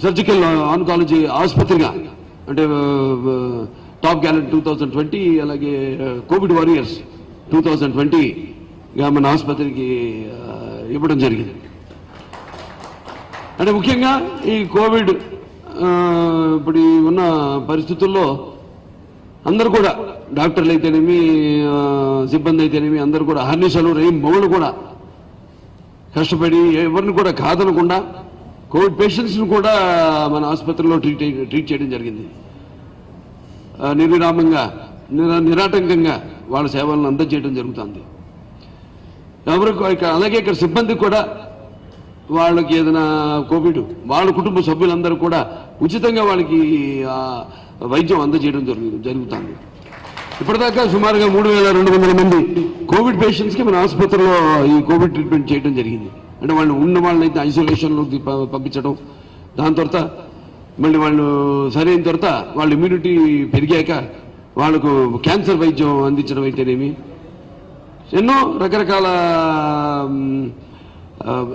Surgical oncology ఆసుపత్రిగా అంటే top Gallant 2020 అలాగే Covid warriors 2020గా మన ఆసుపత్రికి ఇవ్వడం జరిగింది. అంటే ముఖ్యంగా ఈ కోవిడ్ ఇప్పుడు ఉన్న పరిస్థితుల్లో అందరూ కూడా డాక్టర్లు అయితేనేమి సిబ్బంది అయితేనేమి అందరూ కూడా అహర్నిశలు రేయింబవళ్ళు కూడా కష్టపడి ఎవరిని కూడా కాదనకుండా కోవిడ్ పేషెంట్స్ను కూడా మన ఆసుపత్రిలో ట్రీట్ చేయడం జరిగింది. నిర్విరామంగా నిరాటంకంగా వాళ్ళ సేవలను అందజేయడం జరుగుతుంది. అలాగే ఇక్కడ సిబ్బందికి కూడా వాళ్ళకి ఏదైనా కోవిడ్ వాళ్ళ కుటుంబ సభ్యులందరూ కూడా ఉచితంగా వాళ్ళకి వైద్యం అందజేయడం జరుగుతుంది. ఇప్పటిదాకా సుమారుగా 3,200 మంది కోవిడ్ పేషెంట్స్కి మన ఆసుపత్రిలో ఈ కోవిడ్ ట్రీట్మెంట్ చేయడం జరిగింది. అంటే వాళ్ళు ఉన్న వాళ్ళనైతే ఐసోలేషన్లోకి పంపించడం, దాని తర్వాత మళ్ళీ వాళ్ళు సరైన తర్వాత వాళ్ళు ఇమ్యూనిటీ పెరిగాక వాళ్ళకు క్యాన్సర్ వైద్యం అందించడం అయితేనేమి ఎన్నో రకరకాల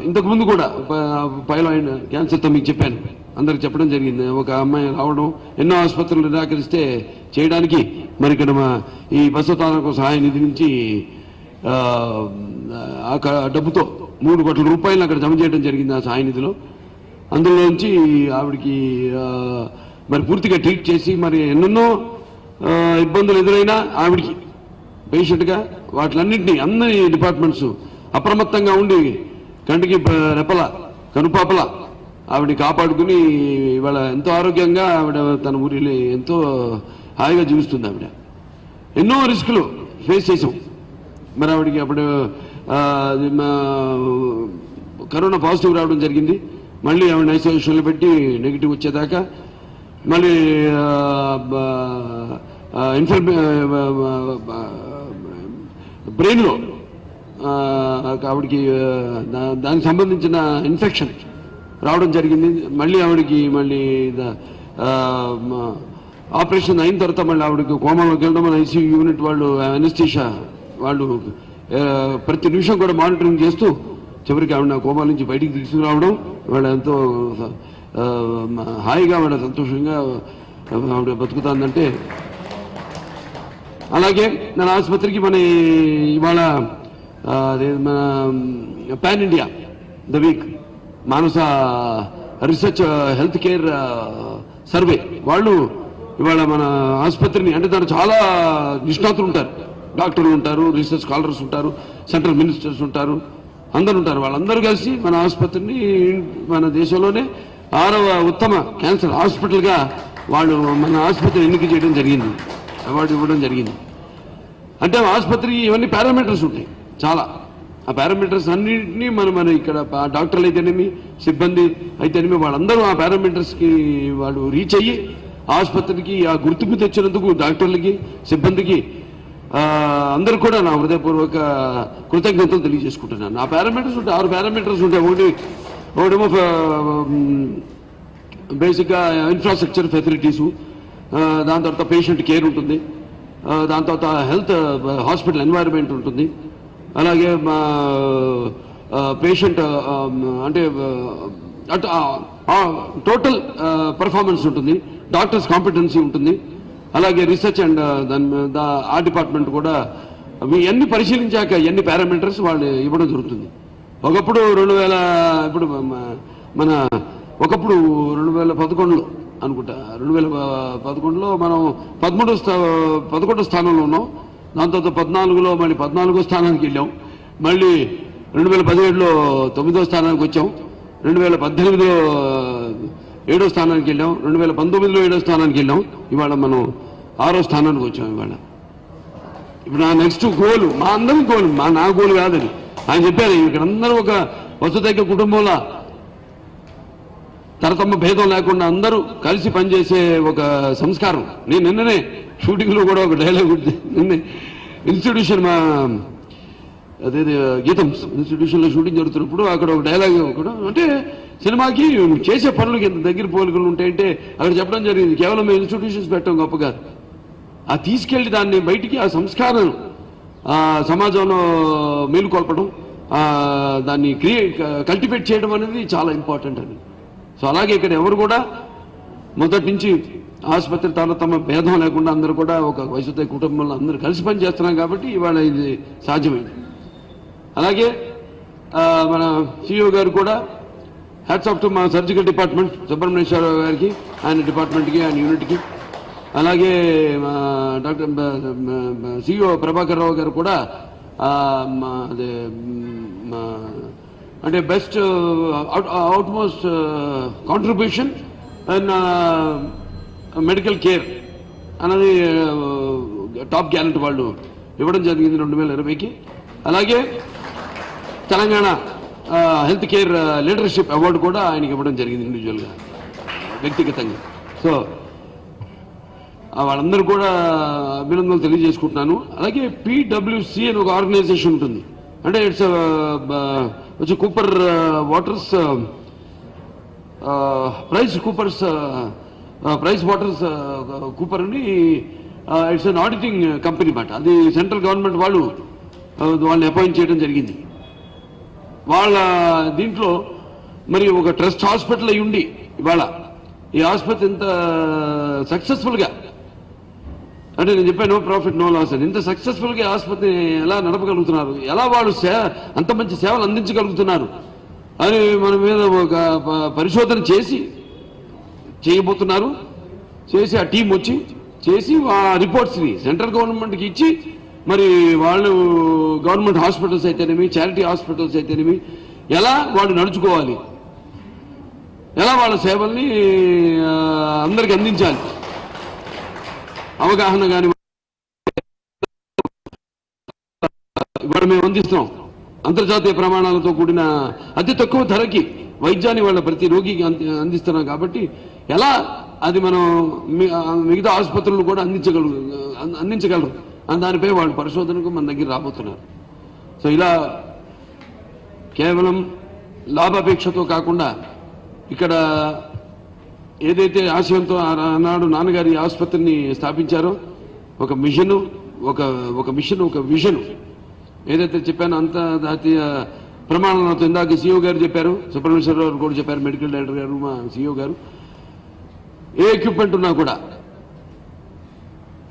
ఇంతకుముందు కూడా పైలాయిడ్ క్యాన్సర్తో మీకు చెప్పాను, అందరికి చెప్పడం జరిగింది. ఒక అమ్మాయి రావడం ఎన్నో ఆసుపత్రులు నిరాకరిస్తే చేయడానికి మరి ఇక్కడ ఈ బసవతారక సహాయ నిధి నుంచి డబ్బుతో 3 కోట్ల రూపాయలు అక్కడ జమ చేయడం జరిగింది ఆ సహాయ నిధిలో. అందులోంచి ఆవిడికి మరి పూర్తిగా ట్రీట్ చేసి మరి ఎన్నెన్నో ఇబ్బందులు ఎదురైనా ఆవిడికి పేషెంట్గా వాటిలన్నింటినీ అన్ని డిపార్ట్మెంట్స్ అప్రమత్తంగా ఉండి కంటికి రెపల కనుపాపల ఆవిడ కాపాడుకుని ఇవాళ ఎంతో ఆరోగ్యంగా ఆవిడ తన ఊరిలో ఎంతో హాయిగా జీవిస్తుంది. ఆవిడ ఎన్నో రిస్కులు ఫేస్ చేసాం. మరి ఆవిడకి అప్పుడు కరోనా పాజిటివ్ రావడం జరిగింది. మళ్ళీ ఆవిడ ఐసోలేషన్లో పెట్టి నెగిటివ్ వచ్చేదాకా మళ్ళీ బ్రెయిన్లో ఆవిడకి దానికి సంబంధించిన ఇన్ఫెక్షన్ రావడం జరిగింది. మళ్ళీ ఆవిడకి మళ్ళీ ఆపరేషన్ అయిన తర్వాత మళ్ళీ ఆవిడకి కోమాలోకి వెళ్ళడం, మన ఐసీయూ యూనిట్ వాళ్ళు అనెస్థీషియా వాళ్ళు ప్రతి నిమిషం కూడా మానిటరింగ్ చేస్తూ చివరికి ఆవిడ కోమా నుంచి బయటికి తీసుకురావడం, ఆవిడ ఎంతో హాయిగా ఆవిడ సంతోషంగా ఆవిడ బతుకుతుందంటే. అలాగే మన ఆసుపత్రికి మన ఇవాళ మన pan India the week Manasa research health care survey వాళ్ళు ఇవాళ మన ఆసుపత్రిని అంటే దాంట్లో చాలా నిష్ణాతులు ఉంటారు, డాక్టర్లు ఉంటారు, రీసెర్చ్ స్కాలర్స్ ఉంటారు, సెంట్రల్ మినిస్టర్స్ ఉంటారు, అందరూ ఉంటారు. వాళ్ళందరూ కలిసి మన ఆసుపత్రిని మన దేశంలోనే 6వ ఉత్తమ క్యాన్సర్ హాస్పిటల్గా వాళ్ళు మన ఆసుపత్రి ఎన్నిక చేయడం జరిగింది, అవార్డు ఇవ్వడం జరిగింది. అంటే ఆసుపత్రి ఇవన్నీ పారామీటర్స్ ఉంటాయి చాలా. ఆ పారామీటర్స్ అన్నింటినీ మన ఇక్కడ డాక్టర్లు అయితేనేమి సిబ్బంది అయితేనేమి వాళ్ళందరూ ఆ పారామీటర్స్కి వాళ్ళు రీచ్ అయ్యి ఆసుపత్రికి ఆ గుర్తింపు తెచ్చినందుకు డాక్టర్లకి సిబ్బందికి అందరూ కూడా నా హృదయపూర్వక కృతజ్ఞతలు తెలియజేసుకుంటున్నాను. ఆ పారామీటర్స్ ఉంటాయి, 6 పారామీటర్స్ ఉంటాయి. ఒకటేమో బేసిక్గా ఇన్ఫ్రాస్ట్రక్చర్ ఫెసిలిటీసు, దాని తర్వాత పేషెంట్ కేర్ ఉంటుంది, దాని తర్వాత హెల్త్ హాస్పిటల్ ఎన్వైరన్మెంట్ ఉంటుంది, అలాగే పేషెంట్ అంటే టోటల్ పర్ఫార్మెన్స్ ఉంటుంది, డాక్టర్స్ కాంపిటెన్సీ ఉంటుంది, అలాగే రీసెర్చ్ అండ్ ఆ డిపార్ట్మెంట్ కూడా ఇవన్నీ పరిశీలించాక ఎన్ని పారామీటర్స్ వాళ్ళు ఇవ్వడం జరుగుతుంది. ఒకప్పుడు 2011లో అనుకుంటా, 2011లో మనం 11వ స్థానంలో ఉన్నాం. దాని తర్వాత 14లో మళ్ళీ 14వ స్థానానికి వెళ్ళాం, మళ్ళీ 2017లో 9వ స్థానానికి వచ్చాం, 2018లో 7వ స్థానానికి వెళ్ళాం, 2019లో 7వ స్థానానికి వెళ్ళాం, ఇవాళ మనం 6వ స్థానానికి వచ్చాం. ఇవాళ ఇప్పుడు నా నెక్స్ట్ గోల్, మా అందరం గోల్, నా గోల్ కాదని ఆయన చెప్పారు. ఇక్కడ అందరూ ఒక వసుదైక కుటుంబంలో తరతమ్మ భేదం లేకుండా అందరూ కలిసి పనిచేసే ఒక సంస్కారం. నేను నిన్ననే షూటింగ్లో కూడా ఒక డైలాగ్ నిన్నే ఇన్స్టిట్యూషన్ మా అదే గీతం ఇన్స్టిట్యూషన్లో షూటింగ్ జరుగుతున్నప్పుడు అక్కడ ఒక డైలాగ్ కూడా అంటే సినిమాకి చేసే పనులకి ఎంత దగ్గర పోలికలు ఉంటాయంటే అక్కడ చెప్పడం జరిగింది. కేవలం మేము ఇన్స్టిట్యూషన్స్ పెట్టాం గొప్పగా, ఆ తీసుకెళ్లి దాన్ని బయటికి ఆ సంస్కారం సమాజంలో మేలుకొల్పడం, దాన్ని కల్టివేట్ చేయడం అనేది చాలా ఇంపార్టెంట్ అని. సో అలాగే ఇక్కడ ఎవరు కూడా మొదటి నుంచి ఆసుపత్రి తమ భేదం లేకుండా అందరూ కూడా ఒక వయసుతో కుటుంబంలో అందరూ కలిసి పని చేస్తున్నాం కాబట్టి ఇవాళ ఇది సాధ్యమైంది. అలాగే మన సిఇఓ గారు కూడా హ్యాట్స్ ఆఫ్ టు మా సర్జికల్ డిపార్ట్మెంట్ సుబ్రహ్మణ్యేశ్వరరావు గారికి, ఆయన డిపార్ట్మెంట్కి, ఆయన యూనిట్కి. అలాగే మా డాక్టర్ సిఇఓ ప్రభాకర్ రావు గారు కూడా అదే అంటే best utmost contribution and medical care అన్నది టాప్ గ్యారెంటీ వాళ్ళు ఇవ్వడం జరిగింది 2020కి. అలాగే Telangana health care leadership award కూడా ఆయనకి ఇవ్వడం జరిగింది ఇండివిజువల్గా, వ్యక్తిగతంగా. సో వాళ్ళందరూ కూడా అభినందనలు తెలియజేసుకుంటున్నాను. అలాగే PWC అని ఒక ఆర్గనైజేషన్ ఉంటుంది, అంటే ఇట్స్ వచ్చి Cooper waters price waters Cooper అని ఇట్స్ అన్ ఆడిటింగ్ కంపెనీ మాట. అది సెంట్రల్ గవర్నమెంట్ వాళ్ళని అపాయింట్ చేయడం జరిగింది. వాళ్ళ దీంట్లో మరి ఒక ట్రస్ట్ హాస్పిటల్ అయి ఉండి ఇవాళ ఈ ఆసుపత్రి ఇంత సక్సెస్ఫుల్గా, అంటే నేను చెప్పాను నో ప్రాఫిట్ నో లాస్ అని, ఇంత సక్సెస్ఫుల్గా ఆసుపత్రిని ఎలా నడపగలుగుతున్నారు, ఎలా వాళ్ళు అంత మంచి సేవలు అందించగలుగుతున్నారు అని మన మీద ఒక పరిశోధన చేయబోతున్నారు. చేసి ఆ టీం వచ్చి చేసి ఆ రిపోర్ట్స్ని సెంట్రల్ గవర్నమెంట్కి ఇచ్చి మరి వాళ్ళు గవర్నమెంట్ హాస్పిటల్స్ అయితేనేమి, చారిటీ హాస్పిటల్స్ అయితేనేమి ఎలా వాళ్ళు నడుచుకోవాలి, ఎలా వాళ్ళ సేవల్ని అందరికి అందించాలి, అవగాహన కానీ ఇవాళ మేము అందిస్తున్నాం. అంతర్జాతీయ ప్రమాణాలతో కూడిన అతి తక్కువ ధరకి వైద్యాన్ని వాళ్ళ ప్రతి రోగికి అందిస్తున్నాం. కాబట్టి ఎలా అది మనం మిగతా ఆసుపత్రులు కూడా అందించగలరు అని దానిపై వాళ్ళు పరిశోధనకు మన దగ్గర రాబోతున్నారు. సో ఇలా కేవలం లాభాపేక్షతో కాకుండా ఇక్కడ ఏదైతే ఆశయంతో ఆనాడు నాన్నగారి ఆసుపత్రిని స్థాపించారో ఒక మిషన్, ఒక విజన్ ఏదైతే చెప్పానో అంతర్జాతీయ ప్రమాణాలతో ఇందాక సిఇఓ గారు చెప్పారు, సుబ్రహ్మణ్యేశ్వరరావు కూడా చెప్పారు, మెడికల్ డైరెక్టర్ గారు, మా సిఇఓ గారు. ఏ ఎక్విప్మెంట్ ఉన్నా కూడా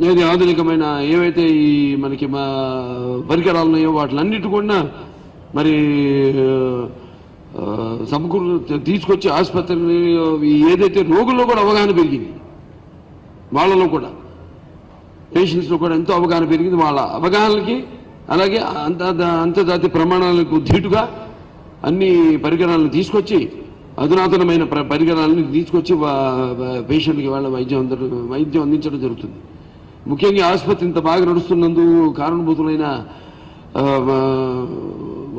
ఏది ఆధునికమైన ఏవైతే ఈ మనకి మా పరికరాలు ఉన్నాయో వాటిలన్నిటి కూడా మరి తీసుకొచ్చి ఆసుపత్రిని ఏదైతే రోగుల్లో కూడా అవగాహన పెరిగింది, వాళ్ళలో కూడా పేషెంట్స్లో కూడా ఎంతో అవగాహన పెరిగింది. వాళ్ళ అవగాహనకి అలాగే అంతర్జాతీయ ప్రమాణాలకు ధీటుగా అన్ని పరికరాలను తీసుకొచ్చి, అధునాతనమైన పరికరాలను తీసుకొచ్చి పేషెంట్కి వాళ్ళ వైద్యం అందించడం జరుగుతుంది. ముఖ్యంగా ఆసుపత్రి ఇంత బాగా నడుస్తున్నందుకు కారణభూతులైన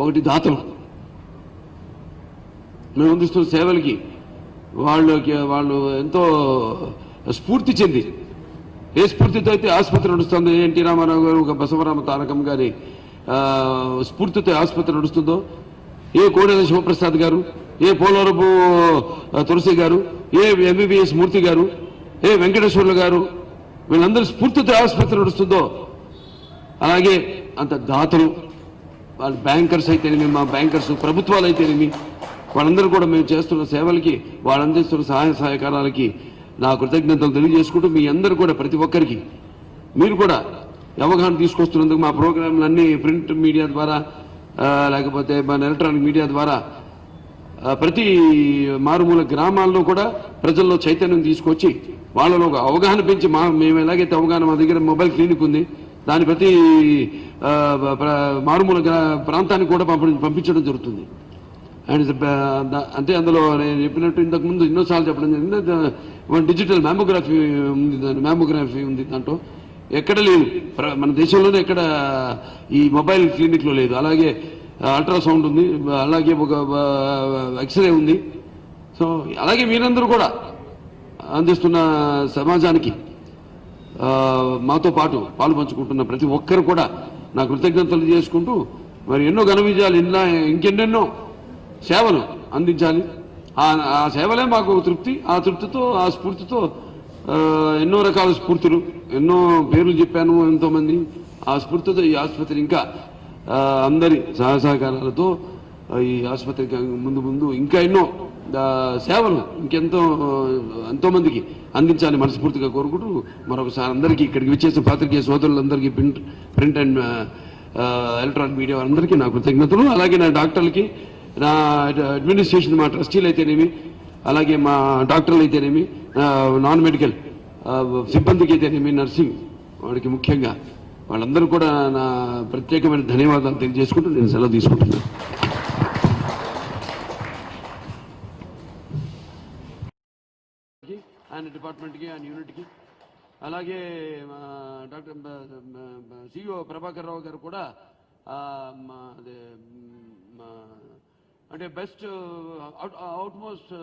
ఒకటి దాతలు, మేము అందిస్తున్న సేవలకి వాళ్ళు ఎంతో స్ఫూర్తి చెంది, ఏ స్ఫూర్తితో అయితే ఆసుపత్రి నడుస్తుందో, ఎన్టీ రామారావు గారు, ఒక బసవరామ తారకం గారి స్ఫూర్తితో ఆసుపత్రి నడుస్తుందో, ఏ కోడెల శివప్రసాద్ గారు, ఏ పోలవరపు తులసి గారు, ఏ MBBS మూర్తి గారు, ఏ వెంకటేశ్వర్లు గారు, వీళ్ళందరూ స్ఫూర్తితో ఆసుపత్రి నడుస్తుందో అలాగే అంత దాతలు, వాళ్ళ బ్యాంకర్స్ అయితేనేమి, మా బ్యాంకర్స్, ప్రభుత్వాలు అయితేనేమి, వాళ్ళందరూ కూడా మేము చేస్తున్న సేవలకి, వాళ్ళు అందిస్తున్న సహాయ సహకారాలకి నా కృతజ్ఞతలు తెలియజేసుకుంటూ, మీ అందరూ కూడా ప్రతి ఒక్కరికి మీరు కూడా అవగాహన తీసుకొస్తున్నందుకు మా ప్రోగ్రాంలన్నీ ప్రింట్ మీడియా ద్వారా లేకపోతే మన ఎలక్ట్రానిక్ మీడియా ద్వారా ప్రతి మారుమూల గ్రామాల్లో కూడా ప్రజల్లో చైతన్యం తీసుకొచ్చి వాళ్ళలో అవగాహన పెంచి, మేము ఎలాగైతే అవగాహన, మా దగ్గర మొబైల్ క్లినిక్ ఉంది, దాని ప్రతి మారుమూల ప్రాంతానికి కూడా పంపించడం జరుగుతుంది. అండ్ అంటే అందులో నేను చెప్పినట్టు ఇంతకుముందు ఎన్నోసార్లు చెప్పడం జరిగింది, డిజిటల్ మ్యామోగ్రఫీ ఉంది దాంట్లో. ఎక్కడ లేదు, మన దేశంలోనే ఎక్కడ ఈ మొబైల్ క్లినిక్లో లేదు. అలాగే అల్ట్రాసౌండ్ ఉంది, అలాగే ఒక ఎక్స్రే ఉంది. సో అలాగే మీరందరూ కూడా అందిస్తున్న సమాజానికి మాతో పాటు పాలు పంచుకుంటున్న ప్రతి ఒక్కరు కూడా నా కృతజ్ఞతలు చేసుకుంటూ, మరి ఎన్నో ఘన విజయాలు, ఇంకెన్నెన్నో సేవలు అందించాలి. ఆ సేవలే మాకు తృప్తి. ఆ తృప్తితో, ఆ స్ఫూర్తితో ఎన్నో రకాల స్ఫూర్తులు, ఎన్నో పేర్లు చెప్పాను ఎంతోమంది. ఆ స్ఫూర్తితో ఈ ఆసుపత్రి ఇంకా అందరి సహకారాలతో ఈ ఆసుపత్రికి ముందు ముందు ఇంకా ఎన్నో సేవలు ఎంతో మందికి అందించాలి మనస్ఫూర్తిగా కోరుకుంటూ మరొకసారి అందరికీ ఇక్కడికి వచ్చేసిన పాత్రికేయ సోదరులందరికీ ప్రింట్ అండ్ ఎలక్ట్రానిక్ మీడియా అందరికీ నా కృతజ్ఞతలు. అలాగే నా డాక్టర్లకి, నా అడ్మినిస్ట్రేషన్, మా ట్రస్టీలు అయితేనేమి, అలాగే మా డాక్టర్లు అయితేనేమి, నాన్ మెడికల్ సిబ్బందికి అయితేనేమి, నర్సింగ్ వాడికి ముఖ్యంగా వాళ్ళందరూ కూడా నా ప్రత్యేకమైన ధన్యవాదాలు తెలియజేసుకుంటూ నేను సెలవు తీసుకుంటున్నాను. ఆయన డిపార్ట్మెంట్కి, ఆయన యూనిట్కి, అలాగే డాక్టర్ సిఇఓ ప్రభాకర్ రావు గారు కూడా అంటే best utmost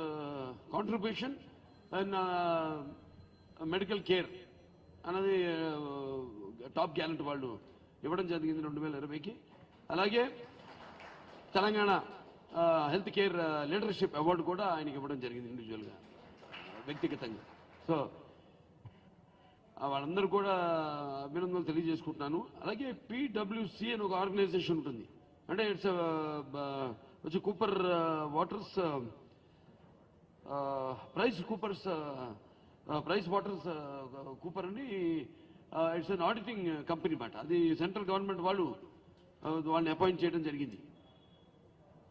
contribution and medical care అన్నది టాప్ గ్యారెంటీ వాళ్ళు ఇవ్వడం జరిగింది 2020కి. అలాగే Telangana health care leadership award కూడా ఆయనకి ఇవ్వడం జరిగింది ఇండివిజువల్గా, వ్యక్తిగతంగా. సో వాళ్ళందరూ కూడా అభినందనలు తెలియజేసుకుంటున్నాను. అలాగే PWC అని ఒక ఆర్గనైజేషన్ ఉంటుంది, అంటే ఇట్స్ వచ్చి Cooper waters price waters Cooper అని ఇట్స్ అన్ ఆడిటింగ్ కంపెనీ మాట. అది సెంట్రల్ గవర్నమెంట్ వాళ్ళని అపాయింట్ చేయడం జరిగింది.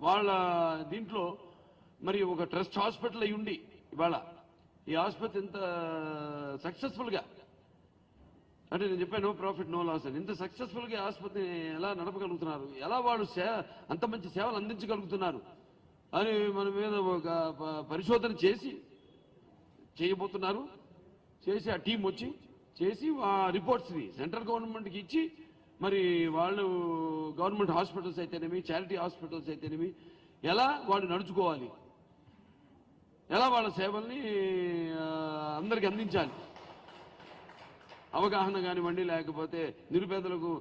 వాళ్ళ దీంట్లో మరి ఒక ట్రస్ట్ హాస్పిటల్ అయి ఉండి ఇవాళ ఈ ఆసుపత్రి ఎంత సక్సెస్ఫుల్గా, అంటే నేను చెప్పాను నో ప్రాఫిట్ నో లాస్ అని, ఇంత సక్సెస్ఫుల్గా ఆసుపత్రిని ఎలా నడపగలుగుతున్నారు, ఎలా వాళ్ళు అంత మంచి సేవలు అందించగలుగుతున్నారు అని మన మీద ఒక పరిశోధన చేయబోతున్నారు. చేసి ఆ టీం వచ్చి చేసి ఆ రిపోర్ట్స్ని సెంట్రల్ గవర్నమెంట్కి ఇచ్చి మరి వాళ్ళు గవర్నమెంట్ హాస్పిటల్స్ అయితేనేమి, చారిటీ హాస్పిటల్స్ అయితేనేమి ఎలా వాళ్ళు నడుచుకోవాలి, ఎలా వాళ్ళ సేవల్ని అందరికీ అందించాలి, అవగాహన కానివ్వండి, లేకపోతే నిరుపేదలకు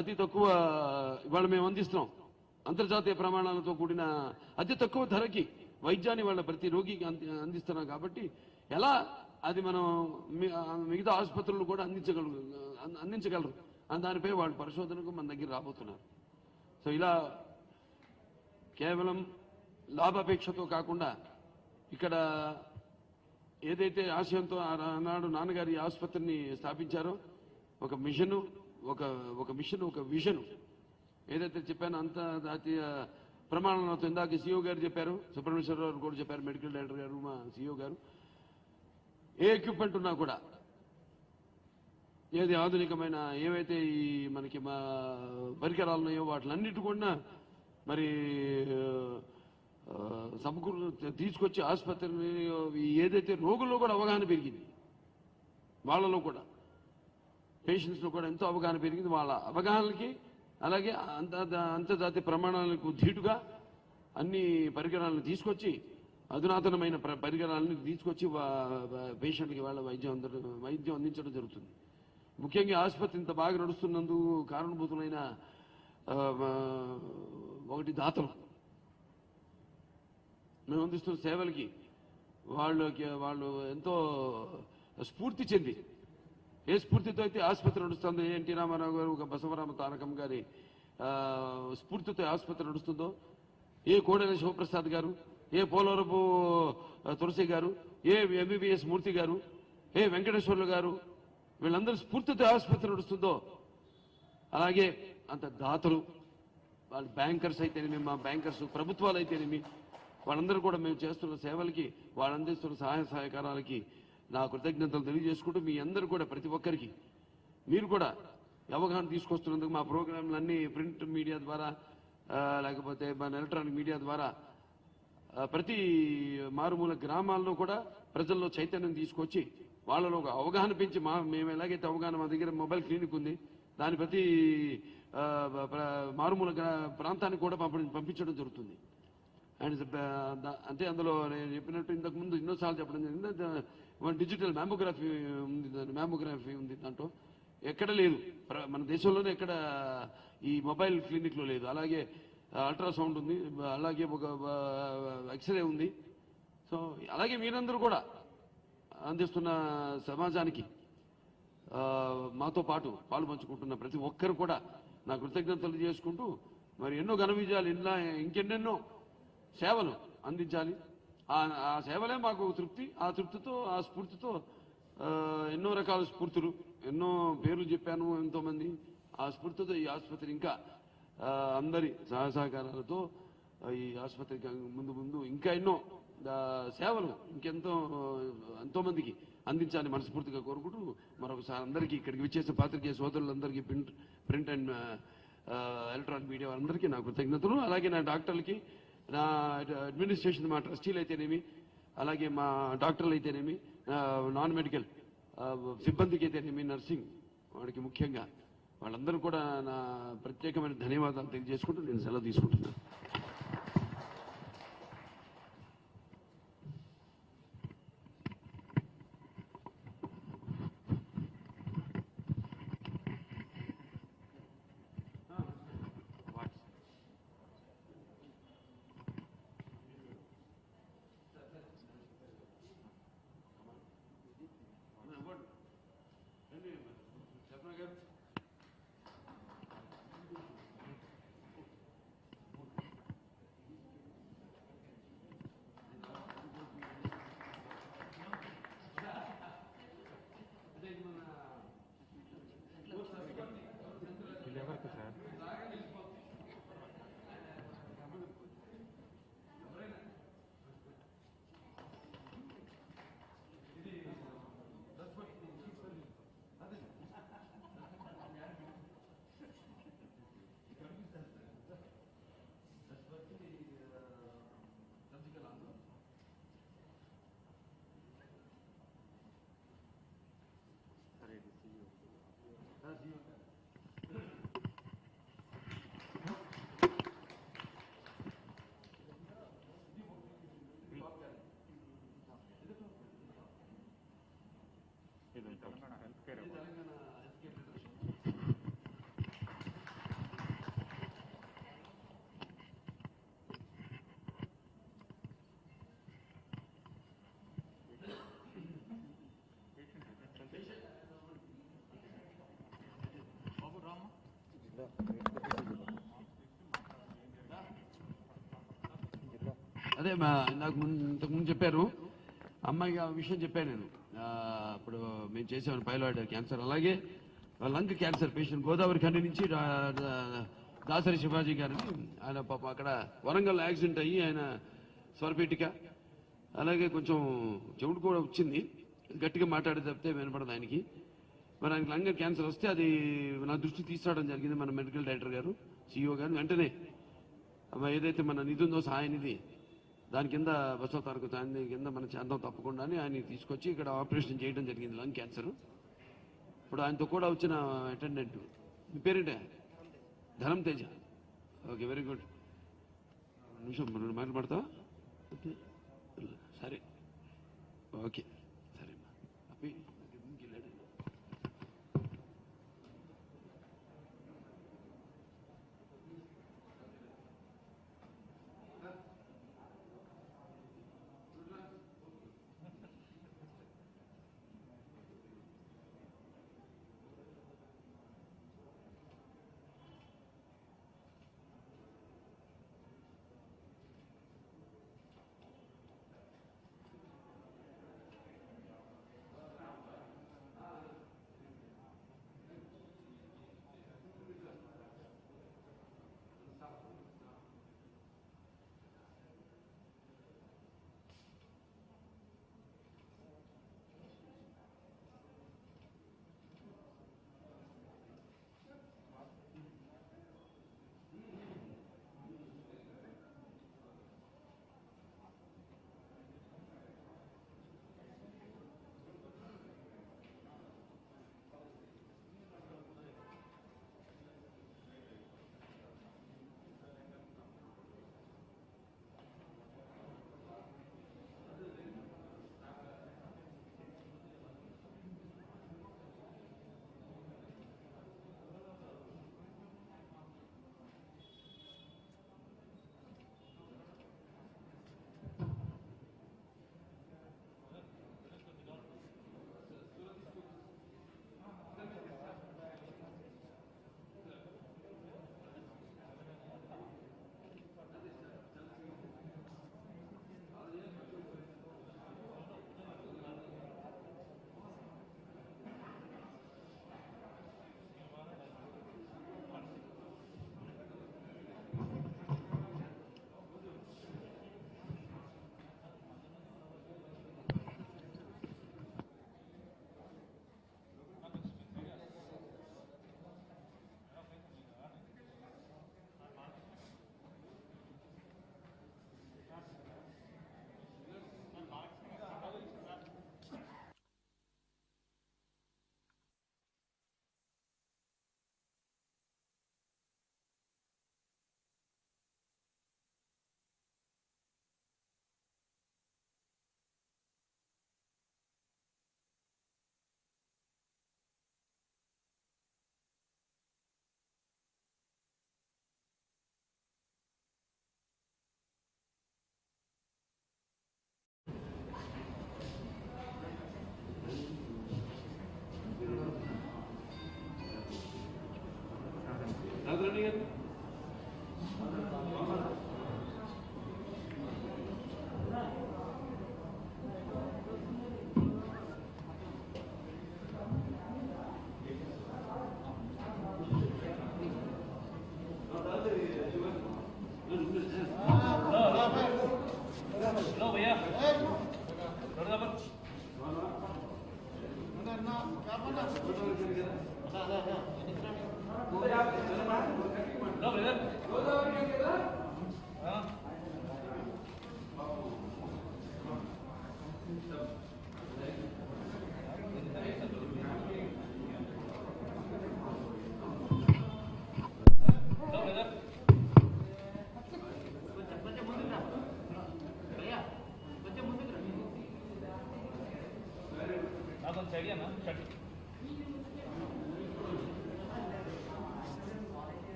అతి తక్కువ ఇవాళ మేము అందిస్తున్నాం అంతర్జాతీయ ప్రమాణాలతో కూడిన అతి తక్కువ ధరకి వైద్యాన్ని వాళ్ళ ప్రతి రోగికి అందిస్తున్నాం. కాబట్టి ఎలా అది మనం మిగతా ఆసుపత్రులు కూడా అందించగలరు అని దానిపై వాళ్ళు పరిశోధనకు మన దగ్గర రాబోతున్నారు. సో ఇలా కేవలం లాభాపేక్షతో కాకుండా ఇక్కడ ఏదైతే ఆశయంతో ఆనాడు నాన్నగారి ఆసుపత్రిని స్థాపించారో ఒక మిషను, ఒక విజను ఏదైతే చెప్పానో అంతర్జాతీయ ప్రమాణాలతో, ఇందాక సిఇఓ గారు చెప్పారు, సుబ్రహ్మణ్యేశ్వరరావు గారు కూడా చెప్పారు, మెడికల్ డైరెక్టర్ గారు, మా సిఇఓ గారు, ఏ ఎక్విప్మెంట్ ఉన్నా కూడా ఏది ఆధునికమైన ఏవైతే ఈ మనకి మా పరికరాలు ఉన్నాయో వాటిలన్నిటి కూడా మరి తీసుకొచ్చి ఆసుపత్రిని ఏదైతే రోగుల్లో కూడా అవగాహన పెరిగింది, వాళ్ళలో కూడా పేషెంట్స్లో కూడా ఎంతో అవగాహన పెరిగింది. వాళ్ళ అవగాహనకి అలాగే అంతర్జాతీయ ప్రమాణాలకు ధీటుగా అన్ని పరికరాలను తీసుకొచ్చి, అధునాతనమైన పరికరాలను తీసుకొచ్చి పేషెంట్కి వాళ్ళ వైద్యం అందించడం జరుగుతుంది. ముఖ్యంగా ఆసుపత్రి ఇంత బాగా నడుస్తున్నందుకు కారణభూతులైన ఒకటి దాతలు, మేము అందిస్తున్న సేవలకి వాళ్ళు ఎంతో స్ఫూర్తి చెంది, ఏ స్ఫూర్తితో అయితే ఆసుపత్రి నడుస్తుందో, ఎన్టీ రామారావు గారు, ఒక బసవరామ తారకం గారి స్ఫూర్తితో ఆసుపత్రి నడుస్తుందో, ఏ కోడెల శివప్రసాద్ గారు, ఏ పోలవరపు తులసి గారు, ఏ MBBS మూర్తి గారు, ఏ వెంకటేశ్వర్లు గారు, వీళ్ళందరూ స్ఫూర్తితో ఆసుపత్రి నడుస్తుందో అలాగే అంత దాతలు, వాళ్ళ బ్యాంకర్స్ అయితేనేమి, మా బ్యాంకర్స్, ప్రభుత్వాలు అయితేనేమి, వాళ్ళందరూ కూడా మేము చేస్తున్న సేవలకి, వాళ్ళు అందిస్తున్న సహాయ సహకారాలకి నా కృతజ్ఞతలు తెలియజేసుకుంటూ, మీ అందరూ కూడా ప్రతి ఒక్కరికి మీరు కూడా అవగాహన తీసుకొస్తున్నందుకు, మా ప్రోగ్రాంలన్నీ ప్రింట్ మీడియా ద్వారా లేకపోతే మన ఎలక్ట్రానిక్ మీడియా ద్వారా ప్రతి మారుమూల గ్రామాల్లో కూడా ప్రజల్లో చైతన్యం తీసుకొచ్చి వాళ్ళలో ఒక అవగాహన పెంచి, మేము ఎలాగైతే అవగాహన, మా దగ్గర మొబైల్ క్లినిక్ ఉంది, దాని ప్రతి మారుమూల ప్రాంతానికి కూడా పంపించడం జరుగుతుంది. అండ్ అంటే అందులో నేను చెప్పినట్టు ఇంతకుముందు ఎన్నోసార్లు చెప్పడం జరిగింది, డిజిటల్ మ్యామోగ్రఫీ ఉంది దాంట్లో, ఎక్కడ లేదు మన దేశంలోనే, ఎక్కడ ఈ మొబైల్ క్లినిక్లో లేదు. అలాగే అల్ట్రాసౌండ్ ఉంది, అలాగే ఒక ఎక్స్రే ఉంది. సో అలాగే మీరందరూ కూడా అందిస్తున్న సమాజానికి మాతో పాటు పాలు పంచుకుంటున్న ప్రతి ఒక్కరు కూడా నా కృతజ్ఞతలు చేసుకుంటూ మరి ఎన్నో ఘన విజయాలు ఇంకెన్నెన్నో సేవలు అందించాలి. ఆ సేవలే మాకు తృప్తి. ఆ తృప్తితో ఆ స్ఫూర్తితో ఎన్నో రకాల స్ఫూర్తులు, ఎన్నో పేర్లు చెప్పాను ఎంతోమంది. ఆ స్ఫూర్తితో ఈ ఆసుపత్రి ఇంకా అందరి సహకారాలతో ఈ ఆసుపత్రికి ముందు ముందు ఇంకా ఎన్నో సేవలు ఎంతో మందికి అందించాలని మనస్ఫూర్తిగా కోరుకుంటూ మరొకసారి అందరికీ ఇక్కడికి విచ్చేసిన పాత్రికేయ సోదరులందరికీ ప్రింట్ అండ్ ఎలక్ట్రానిక్ మీడియా అందరికీ నా కృతజ్ఞతలు. అలాగే నా డాక్టర్లకి, నా అడ్మినిస్ట్రేషన్, మా ట్రస్టీలు అయితేనేమి, అలాగే మా డాక్టర్లు అయితేనేమి, నాన్ మెడికల్ సిబ్బందికి అయితేనేమి, నర్సింగ్ వాడికి ముఖ్యంగా వాళ్ళందరూ కూడా నా ప్రత్యేకమైన ధన్యవాదాలు తెలియజేసుకుంటూ నేను సెలవు తీసుకుంటున్నాను. చెప్పనా గారు ఎవరికి సార్? సరే ఇది తెలంగాణ హెల్త్ కేర్ బాబు రామ్మా. అదే నాకు ఇంతకుముందు చెప్పారు అమ్మాయికి ఆ విషయం చెప్పాను నేను. అప్పుడు మేము చేసాము పైలాయిడ్ క్యాన్సర్, అలాగే లంగ్ క్యాన్సర్ పేషెంట్ గోదావరి ఖండి నుంచి దాసరి శివాజీ గారిని, ఆయన పాప అక్కడ వరంగల్ యాక్సిడెంట్ అయ్యి ఆయన స్వరపేటిక, అలాగే కొంచెం చెవుడు కూడా వచ్చింది, గట్టిగా మాట్లాడే తప్పితే వినపడదు ఆయనకి. మరి ఆయనకి లంగ్ క్యాన్సర్ వస్తే అది నా దృష్టి తీసుకురావడం జరిగింది మన మెడికల్ డైరెక్టర్ గారు, సిఇఓ గారు. వెంటనే ఏదైతే మన నిధి ఉందో సహాయ నిధి, దాని కింద బసవ తారక దాని కింద మనం చేద్దాం తప్పకుండా అని ఆయన తీసుకొచ్చి ఇక్కడ ఆపరేషన్ చేయడం జరిగింది లంగ్ క్యాన్సర్. ఇప్పుడు ఆయనతో కూడా వచ్చిన అటెండెంట్, మీ పేరేంటే? ధనం తేజ. Okay, very good. నిమిషం మాట్లాడతావా? ఓకే సరే, ఓకే సరే అమ్మా. అప్పి వెళ్ళాడు.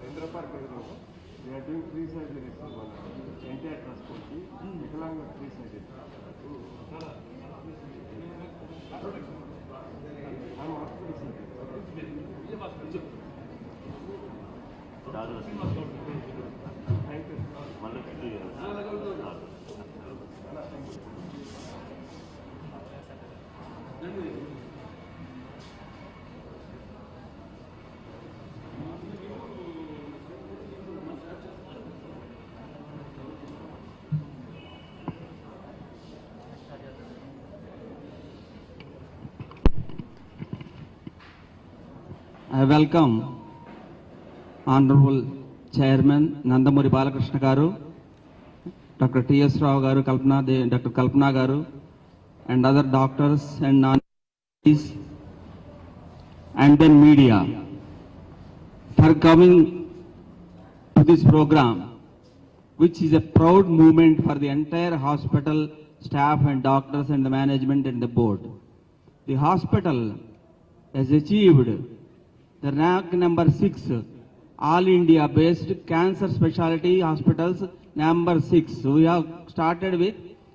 Indra Park, we are doing free surgery. Entire transport. Vikalang free surgery. I'm hospital surgery. Thank you. I welcome Honorable Chairman Nandamuri Balakrishna Garu, Dr. T.S. Rao Garu, Dr. Kalpana Garu, and other doctors and non-doctors, and then media for coming to this program, which is a proud moment for the entire hospital staff and doctors and the management and the board. The hospital has achieved the rank number 6, all India based cancer specialty hospitals number 6. We have started with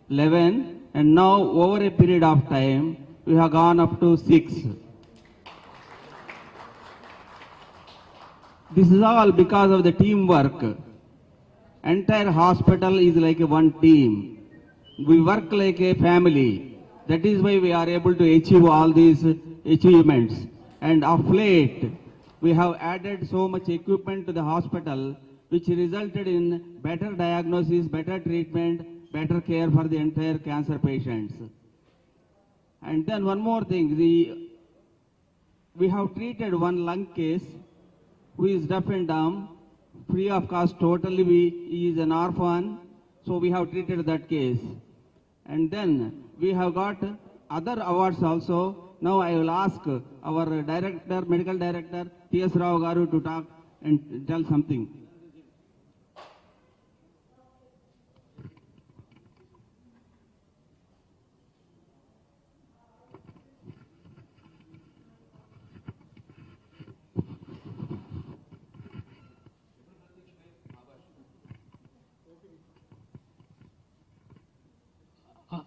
11 and now over a period of time we have gone up to 6. This is all because of the teamwork. Entire hospital is like a one team. We work like a family. That is why we are able to achieve all these achievements. And of late, we have added so much equipment to the hospital, which resulted in better diagnosis, better treatment, better care for the entire cancer patients. And then one more thing, we have treated one lung case who is deaf and dumb, free of cost totally. He is an orphan, so we have treated that case. And then we have got other awards also. Now I will ask our director, medical director, T.S. Rao Garu, to talk and tell something.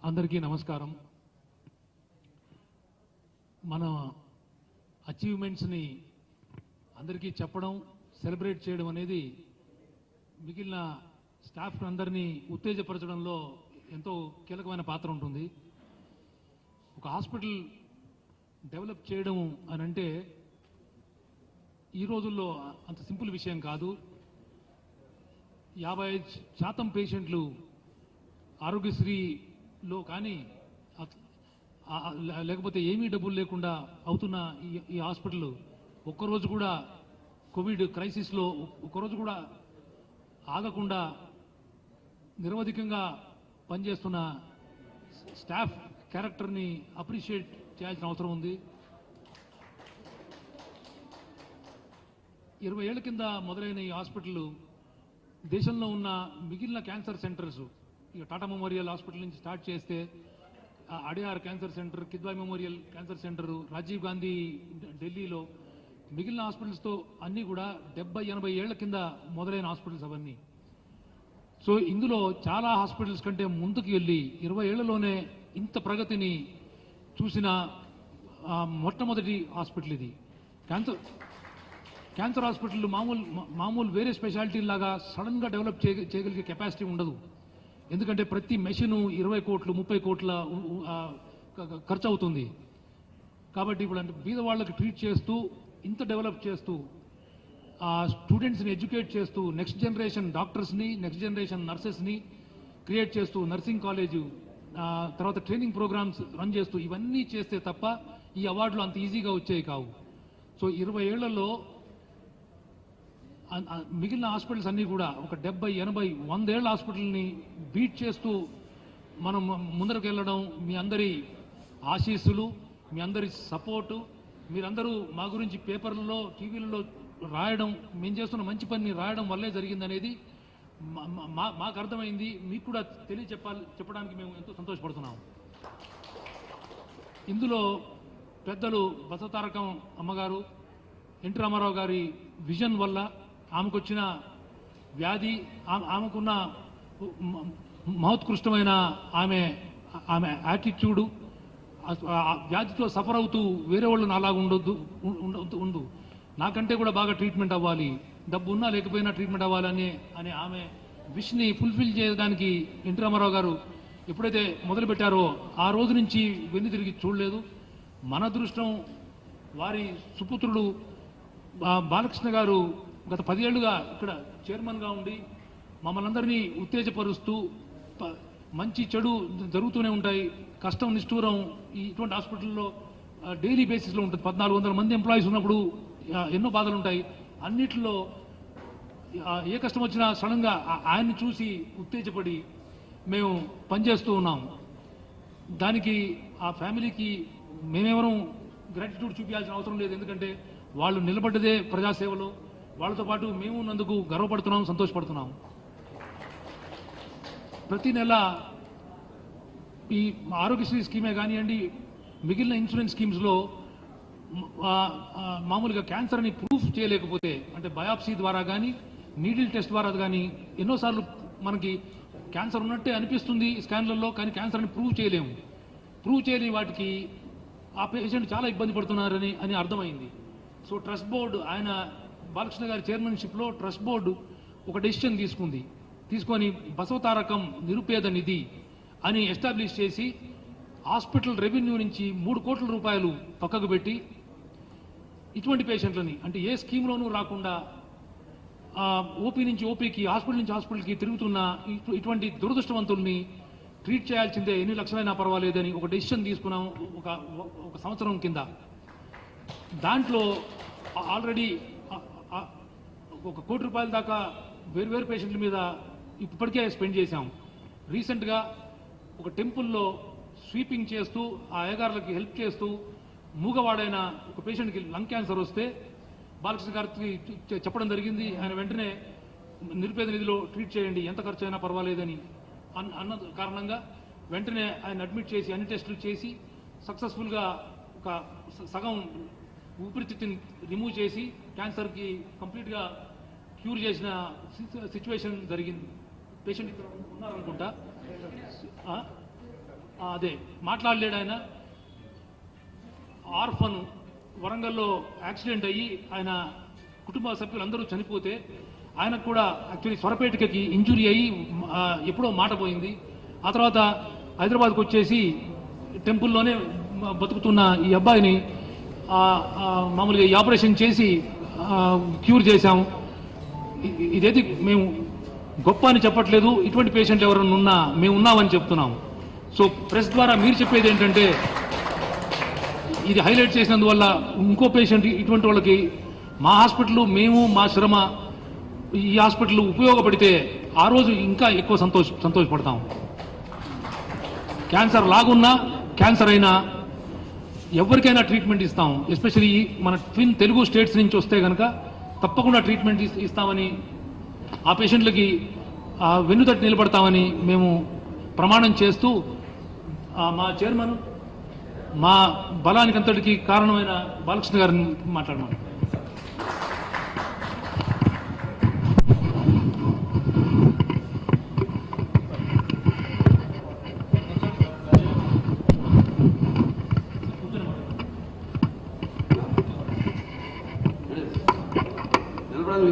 అందరికీ నమస్కారం. మన అచీవ్మెంట్స్ని అందరికీ చెప్పడం, celebrate చేయడం అనేది మిగిలిన staff అందరినీ ఉత్తేజపరచడంలో ఎంతో కీలకమైన పాత్ర ఉంటుంది. ఒక హాస్పిటల్ డెవలప్ చేయడం అని అంటే ఈ రోజుల్లో అంత సింపుల్ విషయం కాదు. 55% పేషెంట్లు ఆరోగ్యశ్రీలో కానీ లేకపోతే ఏమీ డబ్బులు లేకుండా అవుతున్న ఈ హాస్పిటల్ ఒక్కరోజు కూడా కోవిడ్ క్రైసిస్లో ఒక్కరోజు కూడా ఆగకుండా నిరవధికంగా పనిచేస్తున్న స్టాఫ్ క్యారెక్టర్ని అప్రిషియేట్ చేయాల్సిన అవసరం ఉంది. 20 ఏళ్ల కింద మొదలైన ఈ హాస్పిటల్ దేశంలో ఉన్న మిగిలిన క్యాన్సర్ సెంటర్స్, ఇక టాటా మెమోరియల్ హాస్పిటల్ నుంచి స్టార్ట్ చేస్తే Adyar cancer centre, Kidwai memorial cancer centre, Rajiv Gandhi ఢిల్లీలో, మిగిలిన హాస్పిటల్స్తో అన్నీ కూడా 70-80 ఏళ్ల కింద మొదలైన హాస్పిటల్స్ అవన్నీ. సో ఇందులో చాలా హాస్పిటల్స్ కంటే ముందుకు వెళ్ళి 20 ఏళ్లలోనే ఇంత ప్రగతిని చూసిన మొట్టమొదటి హాస్పిటల్ ఇది. క్యాన్సర్ హాస్పిటల్ మామూలు వేరే స్పెషాలిటీ లాగా సడన్గా డెవలప్ చేయగలిగే కెపాసిటీ ఉండదు. ఎందుకంటే ప్రతి మెషిన్ 20 కోట్లు 30 కోట్ల ఖర్చు అవుతుంది. కాబట్టి ఇప్పుడు అంటే బీద వాళ్ళకి ట్రీట్ చేస్తూ, ఇంత డెవలప్ చేస్తూ, స్టూడెంట్స్ని ఎడ్యుకేట్ చేస్తూ, నెక్స్ట్ జనరేషన్ డాక్టర్స్ని, నెక్స్ట్ జనరేషన్ నర్సెస్ని క్రియేట్ చేస్తూ, నర్సింగ్ కాలేజు, తర్వాత ట్రైనింగ్ ప్రోగ్రామ్స్ రన్ చేస్తూ, ఇవన్నీ చేస్తే తప్ప ఈ అవార్డులు అంత ఈజీగా వచ్చేవి కావు. సో 20 ఏళ్లలో మిగిలిన హాస్పిటల్స్ అన్నీ కూడా ఒక 70, 80, 100 ఏళ్ల హాస్పిటల్ని బీట్ చేస్తూ మనం ముందరకు వెళ్ళడం, మీ అందరి ఆశీస్సులు, మీ అందరి సపోర్టు, మీరందరూ మా గురించి పేపర్లలో, టీవీలలో రాయడం, మేము చేస్తున్న మంచి పనిని రాయడం వల్లే జరిగిందనేది మాకు అర్థమైంది. మీకు కూడా చెప్పడానికి మేము ఎంతో సంతోషపడుతున్నాం. ఇందులో పెద్దలు బసవతారకం అమ్మగారు, ఎన్టీ రామారావు గారి విజన్ వల్ల, ఆమెకు వచ్చిన వ్యాధి, ఆమెకున్న మహోత్కృష్టమైన ఆమె యాటిట్యూడు, వ్యాధితో సఫర్ అవుతూ వేరే వాళ్ళు అలాగ ఉండదు, నాకంటే కూడా బాగా ట్రీట్మెంట్ అవ్వాలి, డబ్బు ఉన్నా లేకపోయినా ట్రీట్మెంట్ అవ్వాలని అనే ఆమె విష్ని ఫుల్ఫిల్ చేయడానికి ఎన్టీ రామారావు గారు ఎప్పుడైతే మొదలుపెట్టారో ఆ రోజు నుంచి వెన్ను తిరిగి చూడలేదు. మన అదృష్టం, వారి సుపుత్రుడు బాలకృష్ణ గారు గత 10 ఏళ్లుగా ఇక్కడ చైర్మన్గా ఉండి మమ్మల్ని అందరినీ ఉత్తేజపరుస్తూ, మంచి చెడు జరుగుతూనే ఉంటాయి, కష్టం నిష్ఠూరం ఇటువంటి హాస్పిటల్లో డైలీ బేసిస్లో ఉంటుంది. 1400 మంది ఎంప్లాయీస్ ఉన్నప్పుడు ఎన్నో బాధలు ఉంటాయి. అన్నిట్లో ఏ కష్టం వచ్చినా సడన్గా ఆయన్ని చూసి ఉత్తేజపడి మేము పనిచేస్తూ ఉన్నాము. దానికి ఆ ఫ్యామిలీకి మేమెవరూ గ్రాటిట్యూడ్ చూపించాల్సిన అవసరం లేదు. ఎందుకంటే వాళ్ళు నిలబడ్డదే ప్రజాసేవలో. వాళ్ళతో పాటు మేము ఉన్నందుకు గర్వపడుతున్నాం, సంతోషపడుతున్నాం. ప్రతి నెల ఈ ఆరోగ్యశ్రీ స్కీమే కానివ్వండి, మిగిలిన ఇన్సూరెన్స్ స్కీమ్స్లో మామూలుగా క్యాన్సర్ని ప్రూఫ్ చేయలేకపోతే, అంటే బయాప్సీ ద్వారా కానీ నీడిల్ టెస్ట్ ద్వారా కానీ ఎన్నోసార్లు మనకి క్యాన్సర్ ఉన్నట్టే అనిపిస్తుంది స్కాన్లలో, కానీ క్యాన్సర్ని ప్రూవ్ చేయలేము. ప్రూవ్ చేయని వాటికి ఆ పేషెంట్ చాలా ఇబ్బంది పడుతున్నారని అర్థమైంది. సో ట్రస్ట్ బోర్డు, ఆయన బాలకృష్ణ గారి చైర్మన్షిప్లో ట్రస్ట్ బోర్డు ఒక డెసిషన్ తీసుకొని బసవతారకం నిరుపేద నిధి అని ఎస్టాబ్లిష్ చేసి హాస్పిటల్ రెవెన్యూ నుంచి 3 కోట్ల రూపాయలు పక్కకు పెట్టి ఇటువంటి పేషెంట్లని, అంటే ఏ స్కీమ్లోనూ రాకుండా ఓపీ నుంచి ఓపీకి, హాస్పిటల్ నుంచి హాస్పిటల్కి తిరుగుతున్న ఇటువంటి దురదృష్టవంతుల్ని ట్రీట్ చేయాల్సిందే, ఎన్ని లక్షలైనా పర్వాలేదని ఒక డెసిషన్ తీసుకున్నాం ఒక సంవత్సరం కింద. దాంట్లో ఆల్రెడీ 1 కోటి రూపాయల దాకా వేరు పేషెంట్ల మీద ఇప్పటికే స్పెండ్ చేశాం. రీసెంట్గా ఒక టెంపుల్లో స్వీపింగ్ చేస్తూ ఆ అయ్యగారులకి హెల్ప్ చేస్తూ మూగవాడైన ఒక పేషెంట్కి లంగ్ క్యాన్సర్ వస్తే బాలకృష్ణ గారికి చెప్పడం జరిగింది. ఆయన వెంటనే నిరుపేద నిధిలో ట్రీట్ చేయండి, ఎంత ఖర్చు అయినా పర్వాలేదని అన్న కారణంగా వెంటనే ఆయన అడ్మిట్ చేసి అన్ని టెస్టులు చేసి సక్సెస్ఫుల్గా ఒక సగం ఊపిరితిత్తుని రిమూవ్ చేసి క్యాన్సర్కి కంప్లీట్గా క్యూర్ చేసిన సిచ్యువేషన్ జరిగింది. పేషెంట్ ఇక్కడ ఉన్నారనుకుంటా, అదే మాట్లాడలేడు ఆయన. ఆర్ఫన్ వరంగల్లో యాక్సిడెంట్ అయ్యి ఆయన కుటుంబ సభ్యులందరూ చనిపోతే ఆయనకు కూడా యాక్చువల్లీ స్వరపేటికకి ఇంజురీ అయ్యి ఎప్పుడో మాట పోయింది. ఆ తర్వాత హైదరాబాద్కు వచ్చేసి టెంపుల్లోనే బతుకుతున్న ఈ అబ్బాయిని మామూలుగా ఈ ఆపరేషన్ చేసి క్యూర్ చేశాం. ఇదేది మేము గొప్ప అని చెప్పట్లేదు, ఇటువంటి పేషెంట్లు ఎవరైనా ఉన్నా మేము ఉన్నామని చెప్తున్నాం. సో ప్రెస్ ద్వారా మీరు చెప్పేది ఏంటంటే, ఇది హైలైట్ చేసినందువల్ల ఇంకో పేషెంట్ ఇటువంటి వాళ్ళకి మా హాస్పిటల్, మేము మా శ్రమ ఈ హాస్పిటల్ ఉపయోగపడితే ఆ రోజు ఇంకా ఎక్కువ సంతోషపడతాం. క్యాన్సర్ లాగున్నా క్యాన్సర్ అయినా ఎవరికైనా ట్రీట్మెంట్ ఇస్తాం. ఎస్పెషల్లీ మన ట్విన్ తెలుగు స్టేట్స్ నుంచి వస్తే కనుక తప్పకుండా ట్రీట్మెంట్ ఇస్తామని, ఆ పేషెంట్లకి వెన్నుతట్టి నిలబడతామని మేము ప్రమాణం చేస్తూ మా చైర్మన్, మా బలానికి అంతటికి కారణమైన బాలకృష్ణ గారిని మాట్లాడమని.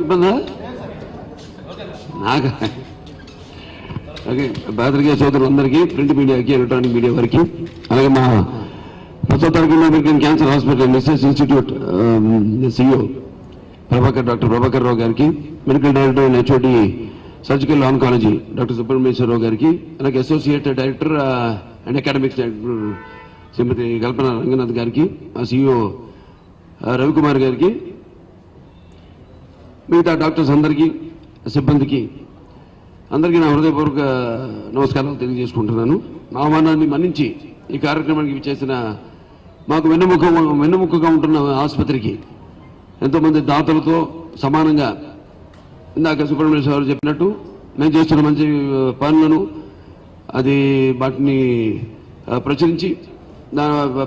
ఇబ్బందా నాకు? ఓకే, పాత్రికేయ సోదరులందరికీ, ప్రింట్ మీడియాకి, ఎలక్ట్రానిక్ మీడియా వారికి, అలాగే మా Basavatarakam American cancer hospital message institute CEO doctor Prabhakar Rao గారికి, medical director and HOD surgical oncology doctor Subrahmanyeswararao గారికి, అలాగే associate director and academics director Shrimati Kalpana Ranganath గారికి, మా CEO రవికుమార్ గారికి, మిగతా డాక్టర్స్ అందరికీ, సిబ్బందికి అందరికీ నా హృదయపూర్వక నమస్కారాలు తెలియజేసుకుంటున్నాను. నా ఆహ్వానాన్ని మన్నించి ఈ కార్యక్రమానికి చేసిన మాకు వెన్నెముకగా ఉంటున్న ఆసుపత్రికి ఎంతోమంది దాతలతో సమానంగా, ఇందాక సుబ్రహ్మణ్యేశ్వర గారు చెప్పినట్టు, మేము చేస్తున్న మంచి పనులను వాటిని ప్రచురించి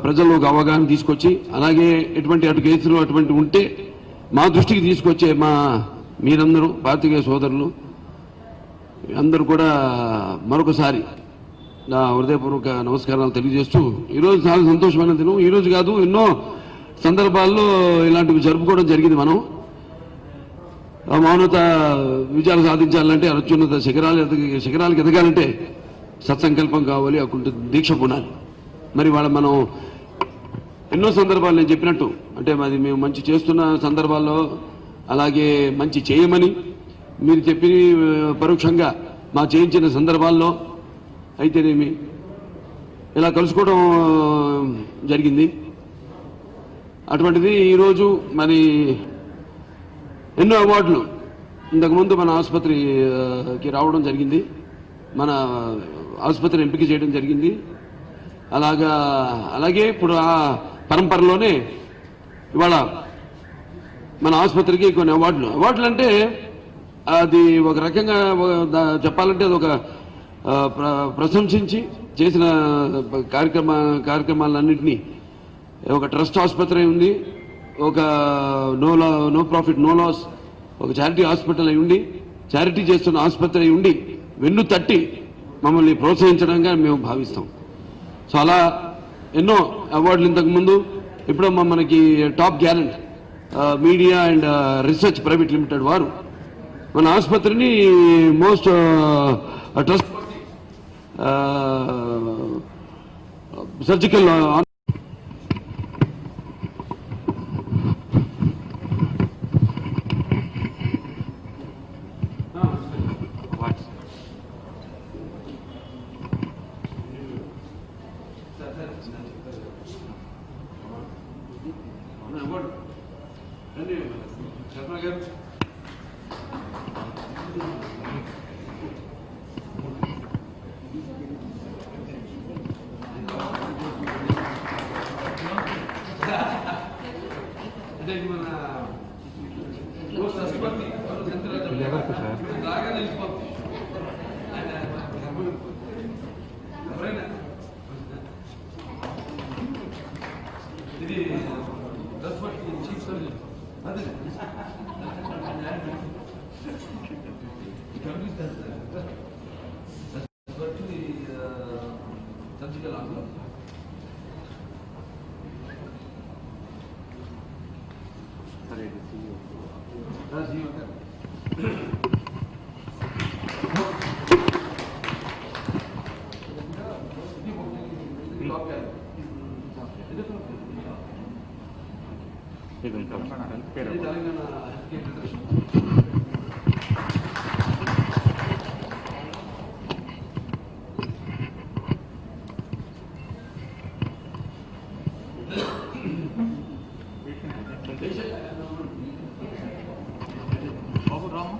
ప్రజల్లోకి అవగాహన తీసుకొచ్చి, అలాగే ఎటువంటి కేసులు అటువంటి ఉంటే మా దృష్టికి తీసుకొచ్చే మీరందరూ పాత్రికేయ సోదరులు అందరూ కూడా మరొకసారి నా హృదయపూర్వక నమస్కారాలు తెలియజేస్తూ, ఈరోజు చాలా సంతోషమైన దినం. ఈరోజు కాదు, ఎన్నో సందర్భాల్లో ఇలాంటివి జరుపుకోవడం జరిగింది. మనం మౌనత విజయాలు సాధించాలంటే, అత్యున్నత శిఖరాలకు ఎదగాలంటే సత్సంకల్పం కావాలి, అకుంఠ దీక్ష పునాలి. మరి మనం ఎన్నో సందర్భాలు నేను చెప్పినట్టు, అంటే మేము మంచి చేస్తున్న సందర్భాల్లో, అలాగే మంచి చేయమని మీరు చెప్పి పరోక్షంగా మా చేయించిన సందర్భాల్లో అయితేనేమి ఇలా కలుసుకోవడం జరిగింది. అటువంటిది ఈరోజు మరి ఎన్నో అవార్డులు ఇంతకుముందు మన ఆసుపత్రికి రావడం జరిగింది, మన ఆసుపత్రిని ఎంపిక చేయడం జరిగింది. అలాగే ఇప్పుడు ఆ పరంపరలోనే ఇవాళ మన ఆసుపత్రికి కొన్ని అవార్డులు అంటే అది ఒక రకంగా చెప్పాలంటే అది ఒక ప్రశంసించి చేసిన కార్యక్రమాలన్నింటినీ ఒక ట్రస్ట్ ఆసుపత్రి ఉంది, ఒక నో ప్రాఫిట్ నో లాస్ ఒక చారిటీ హాస్పిటల్ అయి ఉండి, చారిటీ చేస్తున్న ఆసుపత్రి అయి ఉండి వెన్ను తట్టి మమ్మల్ని ప్రోత్సహించడంగా మేము భావిస్తాం. సో అలా ఎన్నో అవార్డులు ఇంతకుముందు ఇప్పుడు మనకి top గ్యారెంట్ media and research private limited వారు మన ఆసుపత్రిని మోస్ట్ ట్రస్ట్ సర్జికల్ శర్మ గారు అదే మన ఇది ఎవరికి సార్? ఇది చీఫ్ సర్జన్ అదే surgical hospital Telangana health care Babu Rama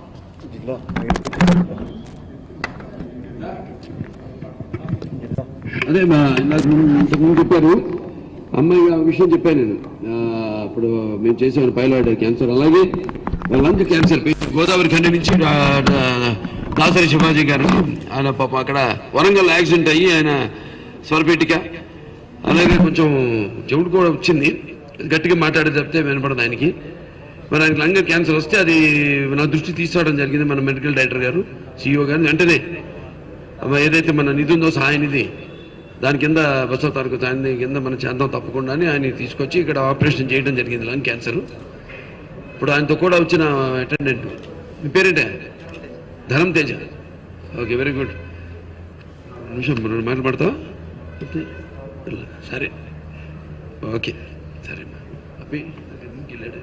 అదే ఇంతకుముందు చెప్పారు అమ్మాయి ఆ విషయం చెప్పాను నేను. ఇప్పుడు మేము చేసాము పైలాయిడ్ క్యాన్సర్, అలాగే లంగ్ క్యాన్సర్ గోదావరి ఖండి నుంచి దాసరి శివాజీ గారు, ఆయన పాపం అక్కడ వరంగల్ యాక్సిడెంట్ అయ్యి ఆయన స్వరపేటిక, అలాగే కొంచెం చెవుడు కూడా వచ్చింది, గట్టిగా మాట్లాడి చెప్తే వినపడదు ఆయనకి. మరి ఆయనకి లంగ్ క్యాన్సర్ వస్తే అది నా దృష్టి తీసుకోవడం జరిగింది మన మెడికల్ డైరెక్టర్ గారు, సిఇఓ గారు. వెంటనే ఏదైతే మన నిధి ఉందో సహాయ నిధి, దాని కింద బసవ తాలూకు దాని కింద మనం చేద్దాం తప్పకుండా అని ఆయన తీసుకొచ్చి ఇక్కడ ఆపరేషన్ చేయడం జరిగింది లంగ్ క్యాన్సర్. ఇప్పుడు ఆయనతో కూడా వచ్చిన అటెండెంట్, మీ పేరేంటే? ధనం తేజ. Okay, very good. నిమిషం మాట్లాడతావా? సరే, ఓకే, సరే అప్పి వెళ్ళాడు.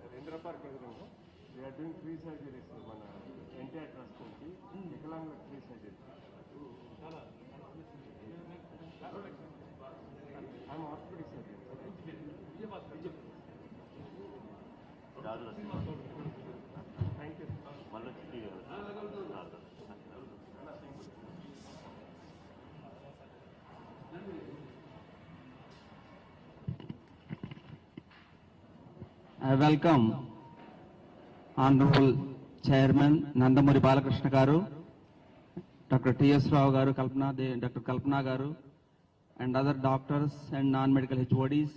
రవీంద్ర పార్క్ ఎదురుగా they are doing free surgeries మన ఎన్టీఆర్ ట్రస్ట్ నుంచి వికలాంగులకు free surgery. I'm orthopedic surgeon. Thank you. I welcome Honorable Chairman Nandamuri Balakrishna Garu, Dr. T.S. Rao Garu, Dr. Kalpana Garu, and other doctors and non-medical HODs,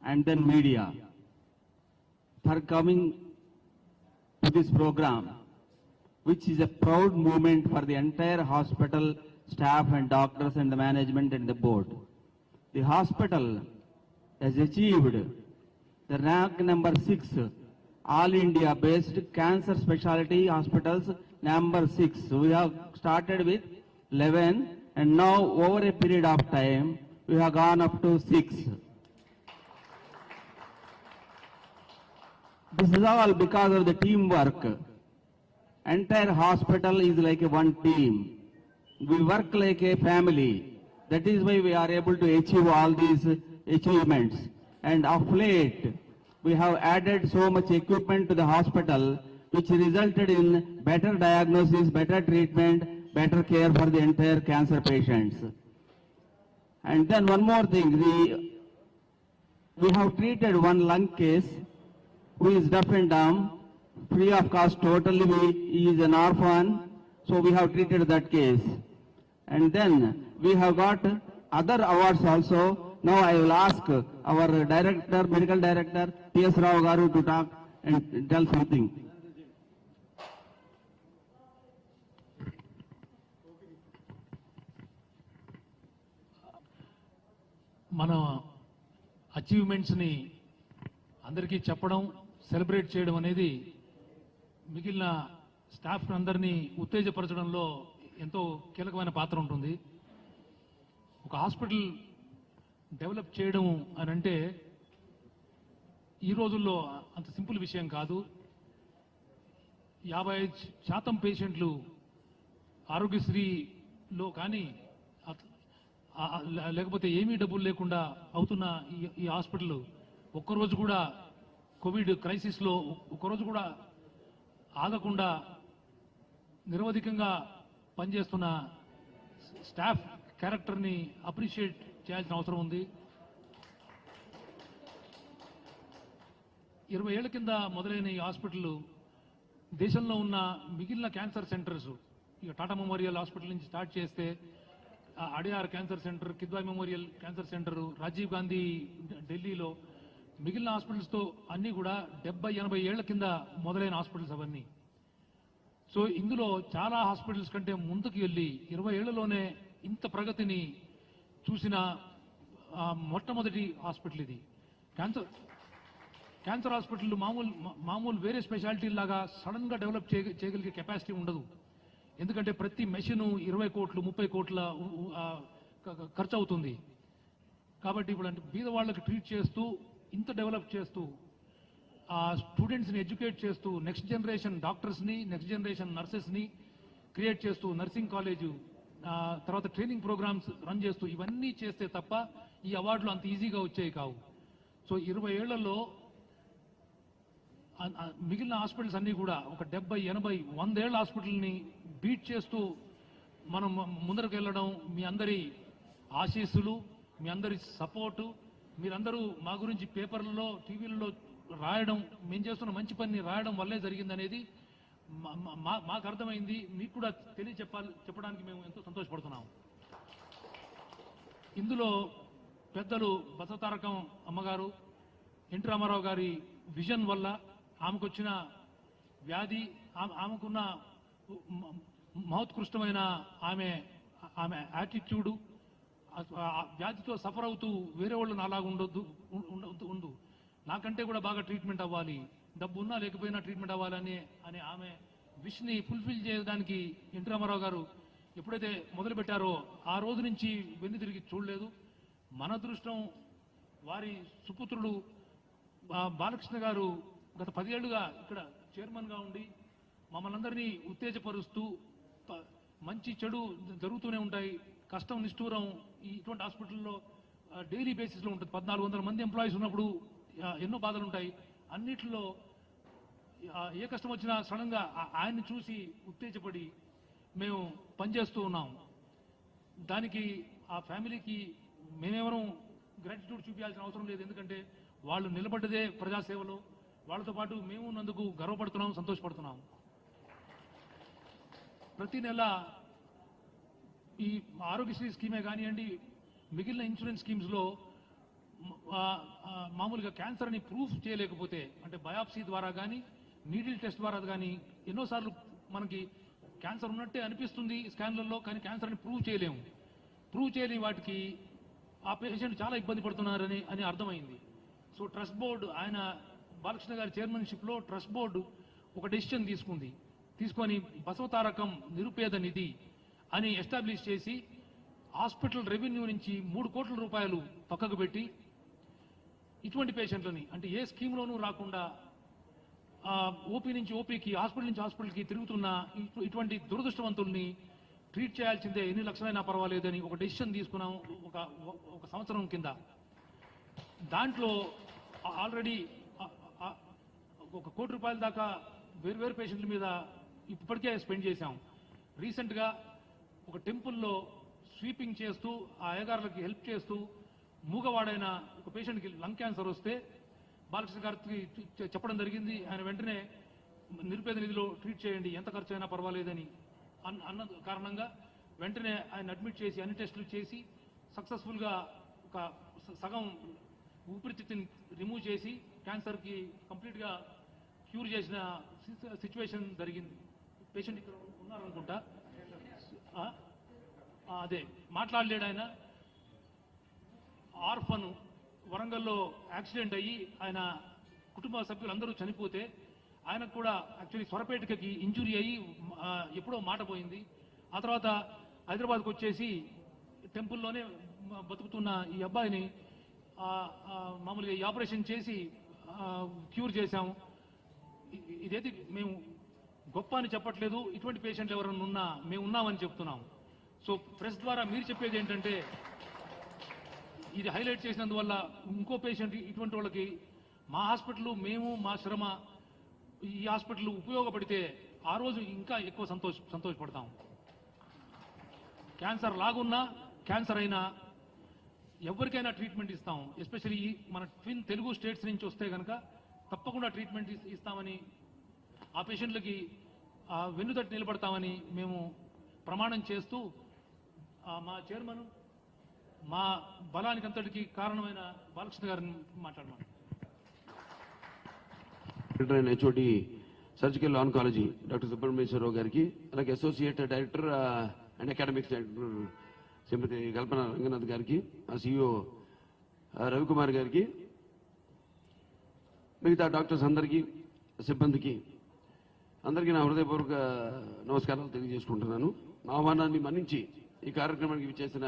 and then media, for coming to this program, which is a proud moment for the entire hospital staff and doctors and the management and the board. The hospital has achieved the rank number 6, all India based cancer specialty hospitals number 6. We have started with 11 and now over a period of time we have gone up to 6. This is all because of the teamwork. Entire hospital is like a one team. We work like a family. That is why we are able to achieve all these achievements. And of late, we have added so much equipment to the hospital, which resulted in better diagnosis, better treatment, better care for the entire cancer patients. And then one more thing, we have treated one lung case who is deaf and dumb, free of cost totally. He is an orphan, so we have treated that case. And then we have got other awards also. Now I will ask our director, medical director, T.S. Rao Garu, to talk and tell something. మన అచీవ్మెంట్స్ని అందరికీ చెప్పడం, celebrate చేయడం అనేది మిగిలిన staff అందరినీ ఉత్తేజపరచడంలో ఎంతో కీలకమైన పాత్ర ఉంటుంది. ఒక హాస్పిటల్ డెవలప్ చేయడం అని అంటే ఈ రోజుల్లో అంత సింపుల్ విషయం కాదు. 55% పేషెంట్లు ఆరోగ్యశ్రీలో కానీ లేకపోతే ఏమీ డబ్బులు లేకుండా అవుతున్న ఈ హాస్పిటల్ ఒక్కరోజు కూడా కోవిడ్ క్రైసిస్లో ఒక్కరోజు కూడా ఆగకుండా నిరవధికంగా పనిచేస్తున్న స్టాఫ్ క్యారెక్టర్ని అప్రిషియేట్ చేయాల్సిన అవసరం ఉంది. 20 ఏళ్ల కింద మొదలైన ఈ హాస్పిటల్ దేశంలో ఉన్న మిగిలిన క్యాన్సర్ సెంటర్స్, ఇక టాటా మెమోరియల్ హాస్పిటల్ నుంచి స్టార్ట్ చేస్తే Adyar cancer centre, Kidwai memorial cancer centre, Rajiv Gandhi ఢిల్లీలో, మిగిలిన హాస్పిటల్స్తో అన్నీ కూడా 70-80 ఏళ్ల కింద మొదలైన హాస్పిటల్స్ అవన్నీ. సో ఇందులో చాలా హాస్పిటల్స్ కంటే ముందుకు వెళ్ళి 20 ఏళ్లలోనే ఇంత ప్రగతిని చూసిన మొట్టమొదటి హాస్పిటల్ ఇది. క్యాన్సర్ హాస్పిటల్ మామూలు వేరే స్పెషాలిటీ లాగా సడన్ గా డెవలప్ చేయగలిగే కెపాసిటీ ఉండదు. ఎందుకంటే ప్రతి మెషిన్ 20 కోట్లు 30 కోట్ల ఖర్చు అవుతుంది. కాబట్టి ఇప్పుడు అంటే బీద వాళ్ళకి ట్రీట్ చేస్తూ, ఇంత డెవలప్ చేస్తూ, ఆ స్టూడెంట్స్ని ఎడ్యుకేట్ చేస్తూ, నెక్స్ట్ జనరేషన్ డాక్టర్స్ని, నెక్స్ట్ జనరేషన్ నర్సెస్ని క్రియేట్ చేస్తూ, నర్సింగ్ కాలేజు, తర్వాత ట్రైనింగ్ ప్రోగ్రామ్స్ రన్ చేస్తూ, ఇవన్నీ చేస్తే తప్ప ఈ అవార్డులు అంత ఈజీగా వచ్చేవి కావు. సో 20 ఏళ్లలో మిగిలిన హాస్పిటల్స్ అన్నీ కూడా ఒక 70, 80, 100 ఏళ్ల హాస్పిటల్ని బీట్ చేస్తూ మనం ముందరకు వెళ్ళడం, మీ అందరి ఆశీస్సులు, మీ అందరి సపోర్టు, మీరందరూ మా గురించి పేపర్లలో, టీవీలలో రాయడం, మేము చేస్తున్న మంచి పనిని రాయడం వల్లే జరిగిందనేది మాకు అర్థమైంది. మీకు కూడా చెప్పడానికి మేము ఎంతో సంతోషపడుతున్నాం. ఇందులో పెద్దలు బసవతారకం అమ్మగారు, ఎన్టీ రామారావు గారి విజన్ వల్ల, ఆమెకు వచ్చిన వ్యాధి, ఆమెకున్న మహోత్కృష్టమైన ఆమె యాటిట్యూడు, వ్యాధితో సఫర్ అవుతూ వేరే వాళ్ళు నాలాగా ఉండదు, నాకంటే కూడా బాగా ట్రీట్మెంట్ అవ్వాలి, డబ్బు ఉన్నా లేకపోయినా ట్రీట్మెంట్ అవ్వాలని అనే ఆమె విష్ని ఫుల్ఫిల్ చేయడానికి ఎన్టీ రామారావు గారు ఎప్పుడైతే మొదలు పెట్టారో ఆ రోజు నుంచి వెన్ను తిరిగి చూడలేదు. మన అదృష్టం, వారి సుపుత్రుడు బాలకృష్ణ గారు గత 10 ఏళ్లుగా ఇక్కడ చైర్మన్గా ఉండి మమ్మల్ని అందరినీ ఉత్తేజపరుస్తూ, మంచి చెడు జరుగుతూనే ఉంటాయి కష్టం నిష్ఠూరం ఇటువంటి హాస్పిటల్లో డైలీ బేసిస్లో ఉంటుంది. 1400 మంది ఎంప్లాయీస్ ఉన్నప్పుడు ఎన్నో బాధలు ఉంటాయి. అన్నిట్లో ఏ కష్టం వచ్చినా సడన్గా ఆయన్ని చూసి ఉత్తేజపడి మేము పనిచేస్తూ ఉన్నాం. దానికి ఆ ఫ్యామిలీకి మేమెవరం గ్రాటిట్యూడ్ చూపించాల్సిన అవసరం లేదు. ఎందుకంటే వాళ్ళు నిలబడ్డదే ప్రజాసేవలో. వాళ్ళతో పాటు మేము ఉన్నందుకు గర్వపడుతున్నాం, సంతోషపడుతున్నాం. ప్రతి నెల ఈ ఆరోగ్యశ్రీ స్కీమే కానివ్వండి, మిగిలిన ఇన్సూరెన్స్ స్కీమ్స్లో మామూలుగా క్యాన్సర్ని ప్రూఫ్ చేయలేకపోతే, అంటే బయాప్సీ ద్వారా కానీ నీడిల్ టెస్ట్ ద్వారా కానీ ఎన్నోసార్లు మనకి క్యాన్సర్ ఉన్నట్టే అనిపిస్తుంది స్కాన్లలో, కానీ క్యాన్సర్ని ప్రూవ్ చేయలేము. ప్రూవ్ చేయలేని వాటికి ఆ పేషెంట్ చాలా ఇబ్బంది పడుతున్నారని అర్థమైంది. సో ట్రస్ట్ బోర్డు, ఆయన బాలకృష్ణ గారి చైర్మన్షిప్లో ట్రస్ట్ బోర్డు ఒక డెసిషన్ తీసుకొని బసవతారకం నిరుపేద నిధి అని ఎస్టాబ్లిష్ చేసి హాస్పిటల్ రెవెన్యూ నుంచి 3 కోట్ల రూపాయలు పక్కకు పెట్టి ఇటువంటి పేషెంట్లని, అంటే ఏ స్కీమ్లోనూ రాకుండా ఓపీ నుంచి ఓపీకి, హాస్పిటల్ నుంచి హాస్పిటల్కి తిరుగుతున్న ఇటువంటి దురదృష్టవంతుల్ని ట్రీట్ చేయాల్సిందే, ఎన్ని లక్షలైనా పర్వాలేదని ఒక డెసిషన్ తీసుకున్నాం ఒక సంవత్సరం కింద. దాంట్లో ఆల్రెడీ 1 కోటి రూపాయల దాకా వేరు పేషెంట్ల మీద ఇప్పటికే స్పెండ్ చేశాం. రీసెంట్గా ఒక టెంపుల్లో స్వీపింగ్ చేస్తూ ఆ అయ్యగారులకి హెల్ప్ చేస్తూ మూగవాడైన ఒక పేషెంట్కి లంగ్ క్యాన్సర్ వస్తే బాలకృష్ణ గారికి చెప్పడం జరిగింది. ఆయన వెంటనే నిరుపేద నిధిలో ట్రీట్ చేయండి, ఎంత ఖర్చు అయినా పర్వాలేదని అన్న కారణంగా వెంటనే ఆయన అడ్మిట్ చేసి అన్ని టెస్టులు చేసి సక్సెస్ఫుల్గా ఒక సగం ఊపిరితిత్తుని రిమూవ్ చేసి క్యాన్సర్కి కంప్లీట్గా క్యూర్ చేసిన సిచ్యువేషన్ జరిగింది. పేషెంట్ ఇక్కడ ఉన్నారనుకుంటా, అదే మాట్లాడలేడు ఆయన. ఆర్ఫన్ వరంగల్లో యాక్సిడెంట్ అయ్యి ఆయన కుటుంబ సభ్యులందరూ చనిపోతే ఆయనకు కూడా యాక్చువల్లీ స్వరపేటకి ఇంజురీ అయ్యి ఎప్పుడో మాట పోయింది. ఆ తర్వాత హైదరాబాద్కు వచ్చేసి టెంపుల్లోనే బతుకుతున్న ఈ అబ్బాయిని మామూలుగా ఈ ఆపరేషన్ చేసి క్యూర్ చేశాము. ఇదైతే మేము గొప్ప అని చెప్పట్లేదు, ఇటువంటి పేషెంట్లు ఎవరైనా ఉన్నా మేము ఉన్నామని చెప్తున్నాం. సో ప్రెస్ ద్వారా మీరు చెప్పేది ఏంటంటే, ఇది హైలైట్ చేసినందువల్ల ఇంకో పేషెంట్ ఇటువంటి వాళ్ళకి మా హాస్పిటల్, మేము మా శ్రమ ఈ హాస్పిటల్ ఉపయోగపడితే ఆ రోజు ఇంకా ఎక్కువ సంతోషపడతాం. క్యాన్సర్ లాగున్నా క్యాన్సర్ అయినా ఎవరికైనా ట్రీట్మెంట్ ఇస్తాం. ఎస్పెషల్లీ మన ట్విన్ తెలుగు స్టేట్స్ నుంచి వస్తే కనుక తప్పకుండా ట్రీట్మెంట్ ఇస్తామని, ఆ పేషెంట్లకి వెన్నుతట్టి నిలబడతామని మేము ప్రమాణం చేస్తూ మా చైర్మన్, మా బలానికి అంతటికి కారణమైన బాలకృష్ణ గారిని మాట్లాడమని. HOD surgical oncology doctor Subrahmanyeswararao గారికి, అలాగే associate director and academics director Shrimati Kalpana Ranganath గారికి, ఆ సిఇఓ రవికుమార్ గారికి, మిగతా డాక్టర్స్ అందరికీ, సిబ్బందికి అందరికీ నా హృదయపూర్వక నమస్కారాలు తెలియజేసుకుంటున్నాను. ఆహ్వానాన్ని మన్నించి ఈ కార్యక్రమానికి చేసిన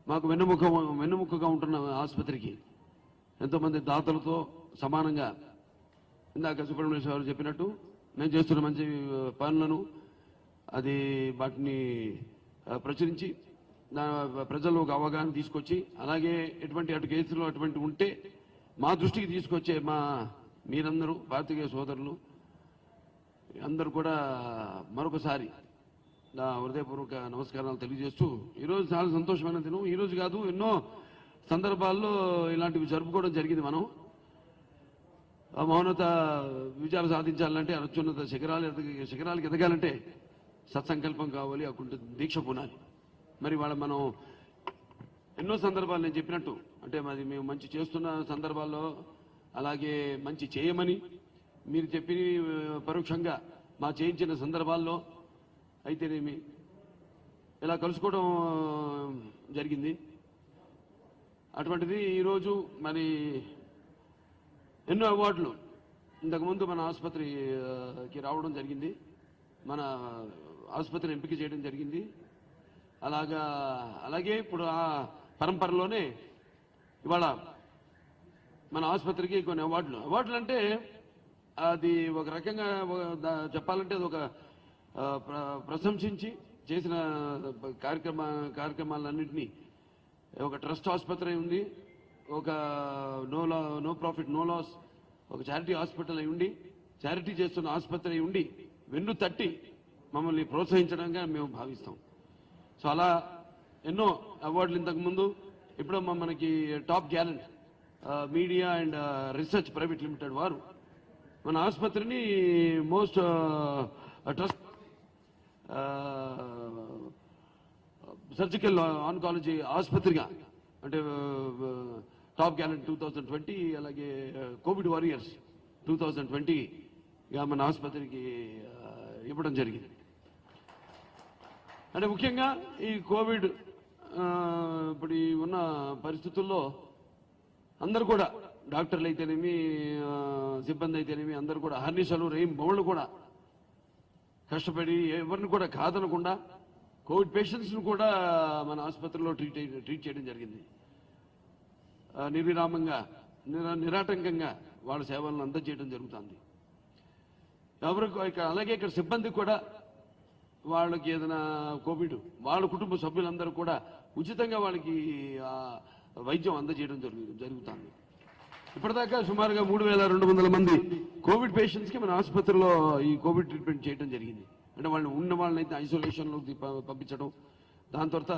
మాకు వెన్నుముకగా ఉంటున్న ఆసుపత్రికి ఎంతోమంది దాతలతో సమానంగా, ఇందాక సుబ్రహ్మణ్యేశ్వరరావు చెప్పినట్టు మేము చేస్తున్న మంచి పనులను వాటిని ప్రచురించి ప్రజల్లో ఒక అవగాహన తీసుకొచ్చి, అలాగే అటు కేసులు అటువంటి ఉంటే మా దృష్టికి తీసుకొచ్చే మీరందరూ పాత్రికేయ సోదరులు అందరూ కూడా మరొకసారి నా హృదయపూర్వక నమస్కారాలు తెలియజేస్తూ, ఈరోజు చాలా సంతోషమైన దినం. ఈరోజు కాదు, ఎన్నో సందర్భాల్లో ఇలాంటివి జరుపుకోవడం జరిగింది. మనం మౌనత విజయాలు సాధించాలంటే, అత్యున్నత శిఖరాలకు ఎదగాలంటే సత్సంకల్పం కావాలి, అకుంఠ దీక్ష పునాలి. మరి మనం ఎన్నో సందర్భాలు నేను చెప్పినట్టు, అంటే మరి మేము మంచి చేస్తున్న సందర్భాల్లో, అలాగే మంచి చేయమని మీరు చెప్పి పరోక్షంగా మా చేయించిన సందర్భాల్లో అయితేనేమి ఇలా కలుసుకోవడం జరిగింది. అటువంటిది ఈరోజు మరి ఎన్నో అవార్డులు ఇంతకుముందు మన ఆసుపత్రికి రావడం జరిగింది, మన ఆసుపత్రిని ఎంపిక చేయడం జరిగింది. అలాగే ఇప్పుడు ఆ పరంపరలోనే ఇవాళ మన ఆసుపత్రికి కొన్ని అవార్డులు అంటే అది ఒక రకంగా చెప్పాలంటే అది ఒక ప్రశంసించి చేసిన కార్యక్రమాలన్నింటినీ ఒక ట్రస్ట్ ఆసుపత్రి ఉంది, ఒక నో ప్రాఫిట్ నో లాస్ ఒక చారిటీ హాస్పిటల్ అయి ఉండి, చారిటీ చేస్తున్న ఆసుపత్రి అయి ఉండి వెన్ను తట్టి మమ్మల్ని ప్రోత్సహించడంగా మేము భావిస్తాం. సో అలా ఎన్నో అవార్డులు ఇంతకు ముందు ఇప్పుడు మనకి top Gallant media and research private limited వారు మన ఆసుపత్రిని మోస్ట్ ట్రస్ట్ సర్జికల్ ఆన్కాలజీ ఆసుపత్రిగా అంటే టాప్ గ్యాలెంట్ 2020 అలాగే కోవిడ్ వారియర్స్ 2020గా మన ఆసుపత్రికి ఇవ్వడం జరిగింది. అంటే ముఖ్యంగా ఈ కోవిడ్ ఇప్పుడు ఉన్న పరిస్థితుల్లో అందరూ కూడా డాక్టర్లు అయితేనేమి సిబ్బంది అయితేనేమి అందరూ కూడా హర్నిశలు రేం బౌళ్ళు కూడా కష్టపడి ఎవరిని కూడా కాదనకుండా కోవిడ్ పేషెంట్స్ ను కూడా మన ఆసుపత్రిలో ట్రీట్ చేయడం జరిగింది. నిర్విరామంగా నిరాటంకంగా వాళ్ళ సేవలను అందజేయడం జరుగుతుంది. అలాగే ఇక్కడ సిబ్బంది కూడా వాళ్ళకి ఏదైనా కోవిడ్ వాళ్ళ కుటుంబ సభ్యులందరూ కూడా ఉచితంగా వాళ్ళకి వైద్యం అందజేయడం జరుగుతుంది. ఇప్పటిదాకా సుమారుగా 3,200 మంది కోవిడ్ పేషెంట్స్ కి మన ఆసుపత్రిలో ఈ కోవిడ్ ట్రీట్మెంట్ చేయడం జరిగింది. అంటే వాళ్ళు ఉన్న వాళ్ళనైతే ఐసోలేషన్ లోకి పంపించడం, దాని తర్వాత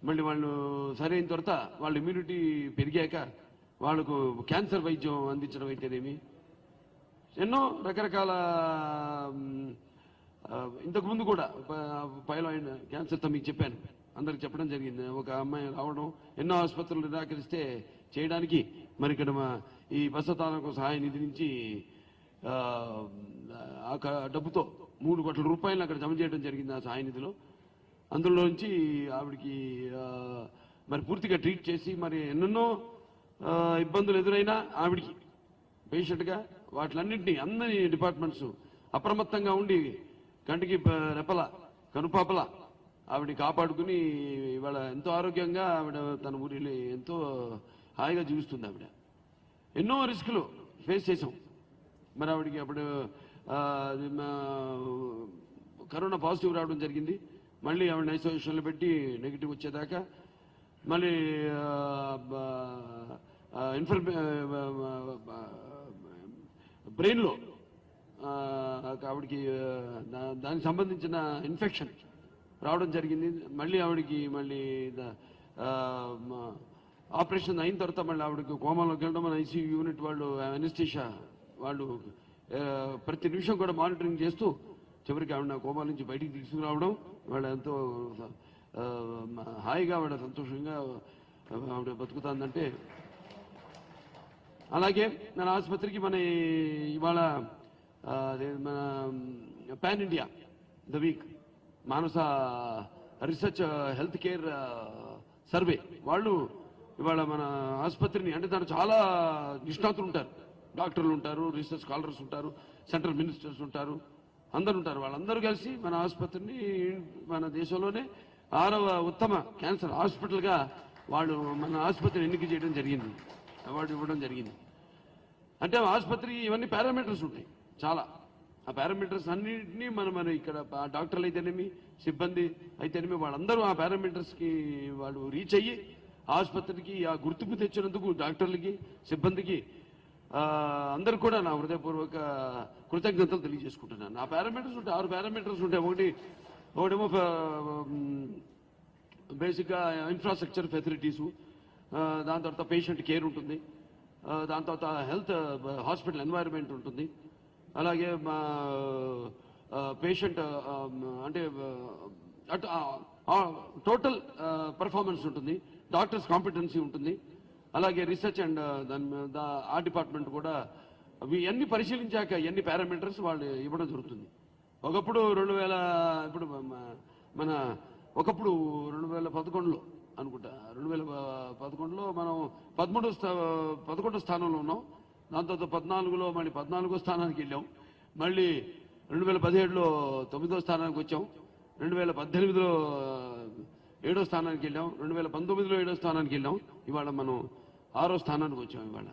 మళ్ళీ వాళ్ళు సరైన తర్వాత వాళ్ళ ఇమ్యూనిటీ పెరిగాక వాళ్ళకు క్యాన్సర్ వైద్యం అందించడం అయితేనేమి ఎన్నో రకరకాల ఇంతకు ముందు కూడా పైలాయిడ్ క్యాన్సర్తో మీకు చెప్పాను, అందరికి చెప్పడం జరిగింది. ఒక అమ్మాయి రావడం ఎన్నో ఆసుపత్రులు నిరాకరిస్తే చేయడానికి మరి ఇక్కడ ఈ బసతాలకు సహాయ నిధి నుంచి డబ్బుతో 3 కోట్ల రూపాయలు అక్కడ జమ చేయడం జరిగింది ఆ సహాయ నిధిలో. అందులో నుంచి ఆవిడికి మరి పూర్తిగా ట్రీట్ చేసి మరి ఎన్నెన్నో ఇబ్బందులు ఎదురైనా ఆవిడికి పేషెంట్గా వాటిలన్నింటినీ అందరి డిపార్ట్మెంట్స్ అప్రమత్తంగా ఉండి కంటికి రెపల కనుపాపల ఆవిడని కాపాడుకుని ఇవాళ ఎంతో ఆరోగ్యంగా ఆవిడ తన ఊరిలో ఎంతో హాయిగా జీవిస్తుంది. ఆవిడ ఎన్నో రిస్కులు ఫేస్ చేసాం. మరి ఆవిడకి అప్పుడు కరోనా పాజిటివ్ రావడం జరిగింది. మళ్ళీ ఆవిడ ఐసోలేషన్లో పెట్టి నెగిటివ్ వచ్చేదాకా మళ్ళీ బ్రెయిన్లో ఆవిడకి దానికి సంబంధించిన ఇన్ఫెక్షన్ రావడం జరిగింది. మళ్ళీ ఆవిడకి ఆపరేషన్ అయిన తర్వాత మళ్ళీ ఆవిడకి కోమాలోకి వెళ్ళడం, మన ఐసీయూ యూనిట్ వాళ్ళు అనెస్థీషియా వాళ్ళు ప్రతి నిమిషం కూడా మానిటరింగ్ చేస్తూ చివరికి ఆవిడ కోమా నుంచి బయటికి తీసుకురావడం, వాళ్ళ ఎంతో హాయిగా ఆవిడ సంతోషంగా ఆవిడ బతుకుతుందంటే. అలాగే మన ఆసుపత్రికి మన ఇవాళ మన pan India the week Manasa research health care survey వాళ్ళు ఇవాళ మన ఆసుపత్రిని అంటే దాంట్లో చాలా నిష్ణాతులు ఉంటారు, డాక్టర్లు ఉంటారు, రీసెర్చ్ స్కాలర్స్ ఉంటారు, సెంట్రల్ మినిస్టర్స్ ఉంటారు, అందరు ఉంటారు. వాళ్ళందరూ కలిసి మన ఆసుపత్రిని మన దేశంలోనే 6వ ఉత్తమ క్యాన్సర్ హాస్పిటల్గా వాళ్ళు మన ఆసుపత్రిని ఎన్నిక చేయడం జరిగింది, అవార్డు ఇవ్వడం జరిగింది. అంటే ఆసుపత్రి ఇవన్నీ పారామీటర్స్ ఉంటాయి చాలా. ఆ పారామీటర్స్ అన్నింటినీ మన ఇక్కడ డాక్టర్లు అయితేనేమి సిబ్బంది అయితేనేమి వాళ్ళందరూ ఆ పారామీటర్స్ కి వాళ్ళు రీచ్ అయ్యి ఆసుపత్రికి ఆ గుర్తింపు తెచ్చినందుకు డాక్టర్లకి సిబ్బందికి అందరు కూడా నా హృదయపూర్వక కృతజ్ఞతలు తెలియజేసుకుంటున్నాను. ఆ పారామీటర్స్ ఉంటాయి, 6 పారామీటర్స్ ఉంటాయి. ఒకటేమో బేసిక్గా ఇన్ఫ్రాస్ట్రక్చర్ ఫెసిలిటీసు, దాని తర్వాత పేషెంట్ కేర్ ఉంటుంది, దాని తర్వాత హెల్త్ హాస్పిటల్ ఎన్వైరన్మెంట్ ఉంటుంది, అలాగే పేషెంట్ అంటే టోటల్ పర్ఫార్మెన్స్ ఉంటుంది, డాక్టర్స్ కాంపిటెన్సీ ఉంటుంది, అలాగే రీసెర్చ్ అండ్ ఆ డిపార్ట్మెంట్ కూడా ఇవన్నీ పరిశీలించాక ఎన్ని పారామీటర్స్ వాళ్ళు ఇవ్వడం జరుగుతుంది. ఒకప్పుడు 2011లో అనుకుంటా 2011లో మనం 11వ స్థానంలో ఉన్నాం. దాని తర్వాత 14లో మళ్ళీ 14వ స్థానానికి వెళ్ళాం, మళ్ళీ 2017లో 9వ స్థానానికి వచ్చాం, 2018లో 7వ స్థానానికి వెళ్ళాం, 2019లో 7వ స్థానానికి వెళ్ళాం, ఇవాళ మనం 6వ స్థానానికి వచ్చాం. ఇవాళ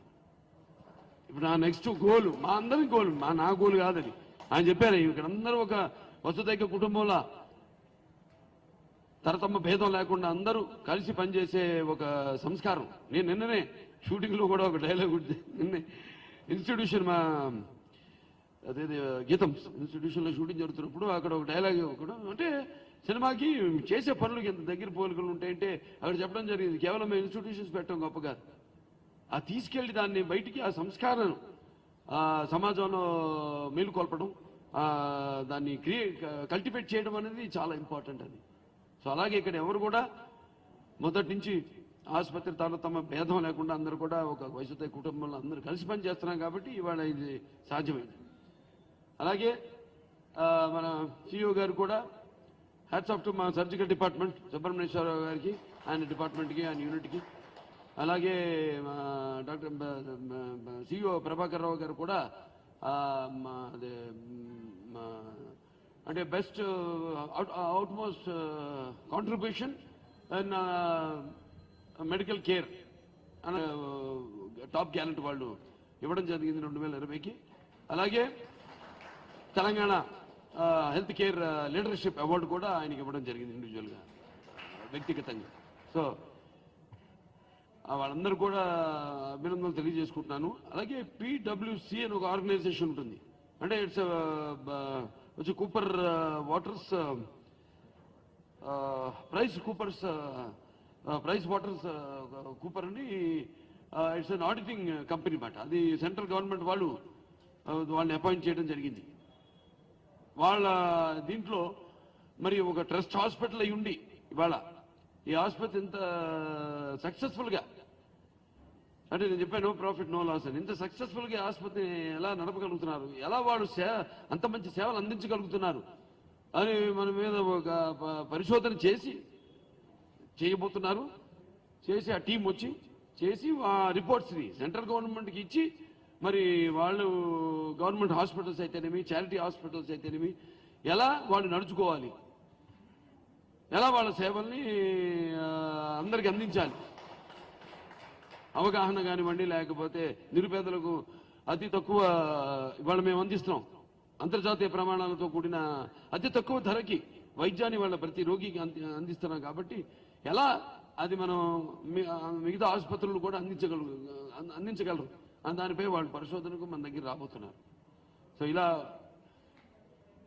ఇప్పుడు నా నెక్స్ట్ గోల్, మా అందరి గోల్, నా గోల్ కాదని ఆయన చెప్పారు. ఇక్కడ అందరూ ఒక వసుదైక కుటుంబంలో తరతమ్మ భేదం లేకుండా అందరూ కలిసి పనిచేసే ఒక సంస్కారం. నేను నిన్ననే షూటింగ్ లో కూడా ఒక డైలాగ్ నిన్నే ఇన్స్టిట్యూషన్ మా అదే గీతం ఇన్స్టిట్యూషన్ లో షూటింగ్ జరుగుతున్నప్పుడు అక్కడ ఒక డైలాగ్ కూడా అంటే సినిమాకి చేసే పనులకి ఎంత దగ్గర పోలికలు ఉంటాయంటే అక్కడ చెప్పడం జరిగింది. కేవలం మేము ఇన్స్టిట్యూషన్స్ పెట్టడం గొప్ప కాదు, ఆ తీసుకెళ్లి దాన్ని బయటికి ఆ సంస్కారం సమాజంలో మేలుకొల్పడం, దాన్ని కల్టివేట్ చేయడం అనేది చాలా ఇంపార్టెంట్ అది. సో అలాగే ఇక్కడ ఎవరు కూడా మొదటి నుంచి ఆసుపత్రి తమ భేదం లేకుండా అందరూ కూడా ఒక వయసుతో కుటుంబంలో అందరూ కలిసి పని చేస్తున్నాం కాబట్టి ఇవాళ ఇది సాధ్యమైంది. అలాగే మన సిఇఓ గారు కూడా హ్యాట్స్ ఆఫ్ టు మా సర్జికల్ డిపార్ట్మెంట్ సుబ్రహ్మణ్యేశ్వరరావు గారికి, ఆయన డిపార్ట్మెంట్కి, ఆయన యూనిట్కి. అలాగే మా డాక్టర్ సిఇఓ ప్రభాకర్ రావు గారు కూడా అదే అంటే best utmost contribution and medical care అనే టాప్ గ్యారెంటీ వాళ్ళు ఇవ్వడం జరిగింది 2020కి. అలాగే Telangana health care leadership award కూడా ఆయనకి ఇవ్వడం జరిగింది ఇండివిజువల్గా, వ్యక్తిగతంగా. సో వాళ్ళందరూ కూడా అభినందనలు తెలియజేసుకుంటున్నాను. అలాగే పిడబ్ల్యూసి అని ఒక ఆర్గనైజేషన్ ఉంటుంది, అంటే ఇట్స్ వచ్చి Cooper waters price waters Cooper అని ఇట్స్ అన్ ఆడిటింగ్ కంపెనీ మాట. అది సెంట్రల్ గవర్నమెంట్ వాళ్ళని అపాయింట్ చేయడం జరిగింది. వాళ్ళ దీంట్లో మరి ఒక ట్రస్ట్ హాస్పిటల్ అయి ఉండి ఇవాళ ఈ ఆసుపత్రి ఇంత సక్సెస్ఫుల్ గా, అంటే నేను చెప్పాను నో ప్రాఫిట్ నో లాస్ అని, ఇంత సక్సెస్ఫుల్ గా ఆసుపత్రిని ఎలా నడపగలుగుతున్నారు, ఎలా వాళ్ళు అంత మంచి సేవలు అందించగలుగుతున్నారు అని మన మీద ఒక పరిశోధన చేయబోతున్నారు. చేసి ఆ టీం వచ్చి చేసి ఆ రిపోర్ట్స్ ని సెంట్రల్ గవర్నమెంట్కి ఇచ్చి మరి వాళ్ళు గవర్నమెంట్ హాస్పిటల్స్ అయితేనేమి, చారిటీ హాస్పిటల్స్ అయితేనేమి ఎలా వాళ్ళు నడుచుకోవాలి, ఎలా వాళ్ళ సేవల్ని అందరికి అందించాలి, అవగాహన కానివ్వండి, లేకపోతే నిరుపేదలకు అతి తక్కువ ఇవాళ మేము అందిస్తున్నాం అంతర్జాతీయ ప్రమాణాలతో కూడిన అతి తక్కువ ధరకి వైద్యాన్ని వాళ్ళ ప్రతి రోగికి అందిస్తున్నాం. కాబట్టి ఎలా అది మనం మిగతా ఆసుపత్రులు కూడా అందించగలరు దానిపై వాళ్ళు పరిశోధనకు మన దగ్గర రాబోతున్నారు. సో ఇలా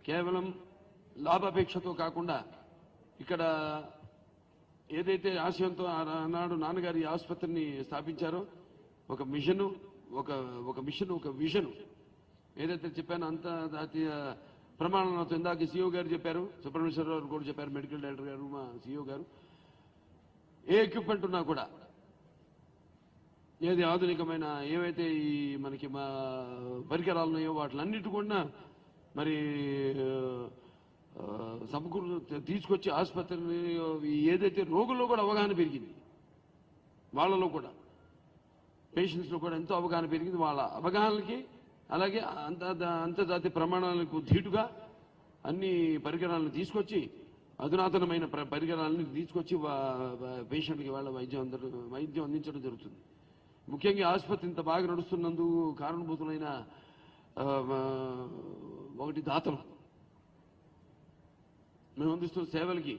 కేవలం లాభాపేక్షతో కాకుండా ఇక్కడ ఏదైతే ఆశయంతో ఆనాడు నాన్నగారి ఆసుపత్రిని స్థాపించారో ఒక మిషను, ఒక విజన్ ఏదైతే చెప్పానో అంతర్జాతీయ ప్రమాణాలతో ఇందాక సిఇఓ గారు చెప్పారు, సుబ్రహ్మణ్యేశ్వరరావు గారు కూడా చెప్పారు, మెడికల్ డైరెక్టర్ గారు, మా సిఇఓ గారు. ఏ ఎక్విప్మెంట్ ఉన్నా కూడా ఏది ఆధునికమైన ఏవైతే ఈ మనకి మా పరికరాలు ఉన్నాయో వాటిలన్నిటి కూడా మరి తీసుకొచ్చి ఆసుపత్రిని ఏదైతే రోగుల్లో కూడా అవగాహన పెరిగింది, వాళ్ళలో కూడా పేషెంట్స్ లో కూడా ఎంతో అవగాహన పెరిగింది. వాళ్ళ అవగాహనకి అలాగే అంతర్జాతీయ ప్రమాణాలకు ధీటుగా అన్ని పరికరాలను తీసుకొచ్చి అధునాతనమైన పరికరాలను తీసుకొచ్చి పేషెంట్కి వాళ్ళ వైద్యం అందించడం జరుగుతుంది. ముఖ్యంగా ఆసుపత్రి ఇంత బాగా నడుస్తున్నందుకు కారణభూతులైన ఒకటి దాతలు, మేము అందిస్తున్న సేవలకి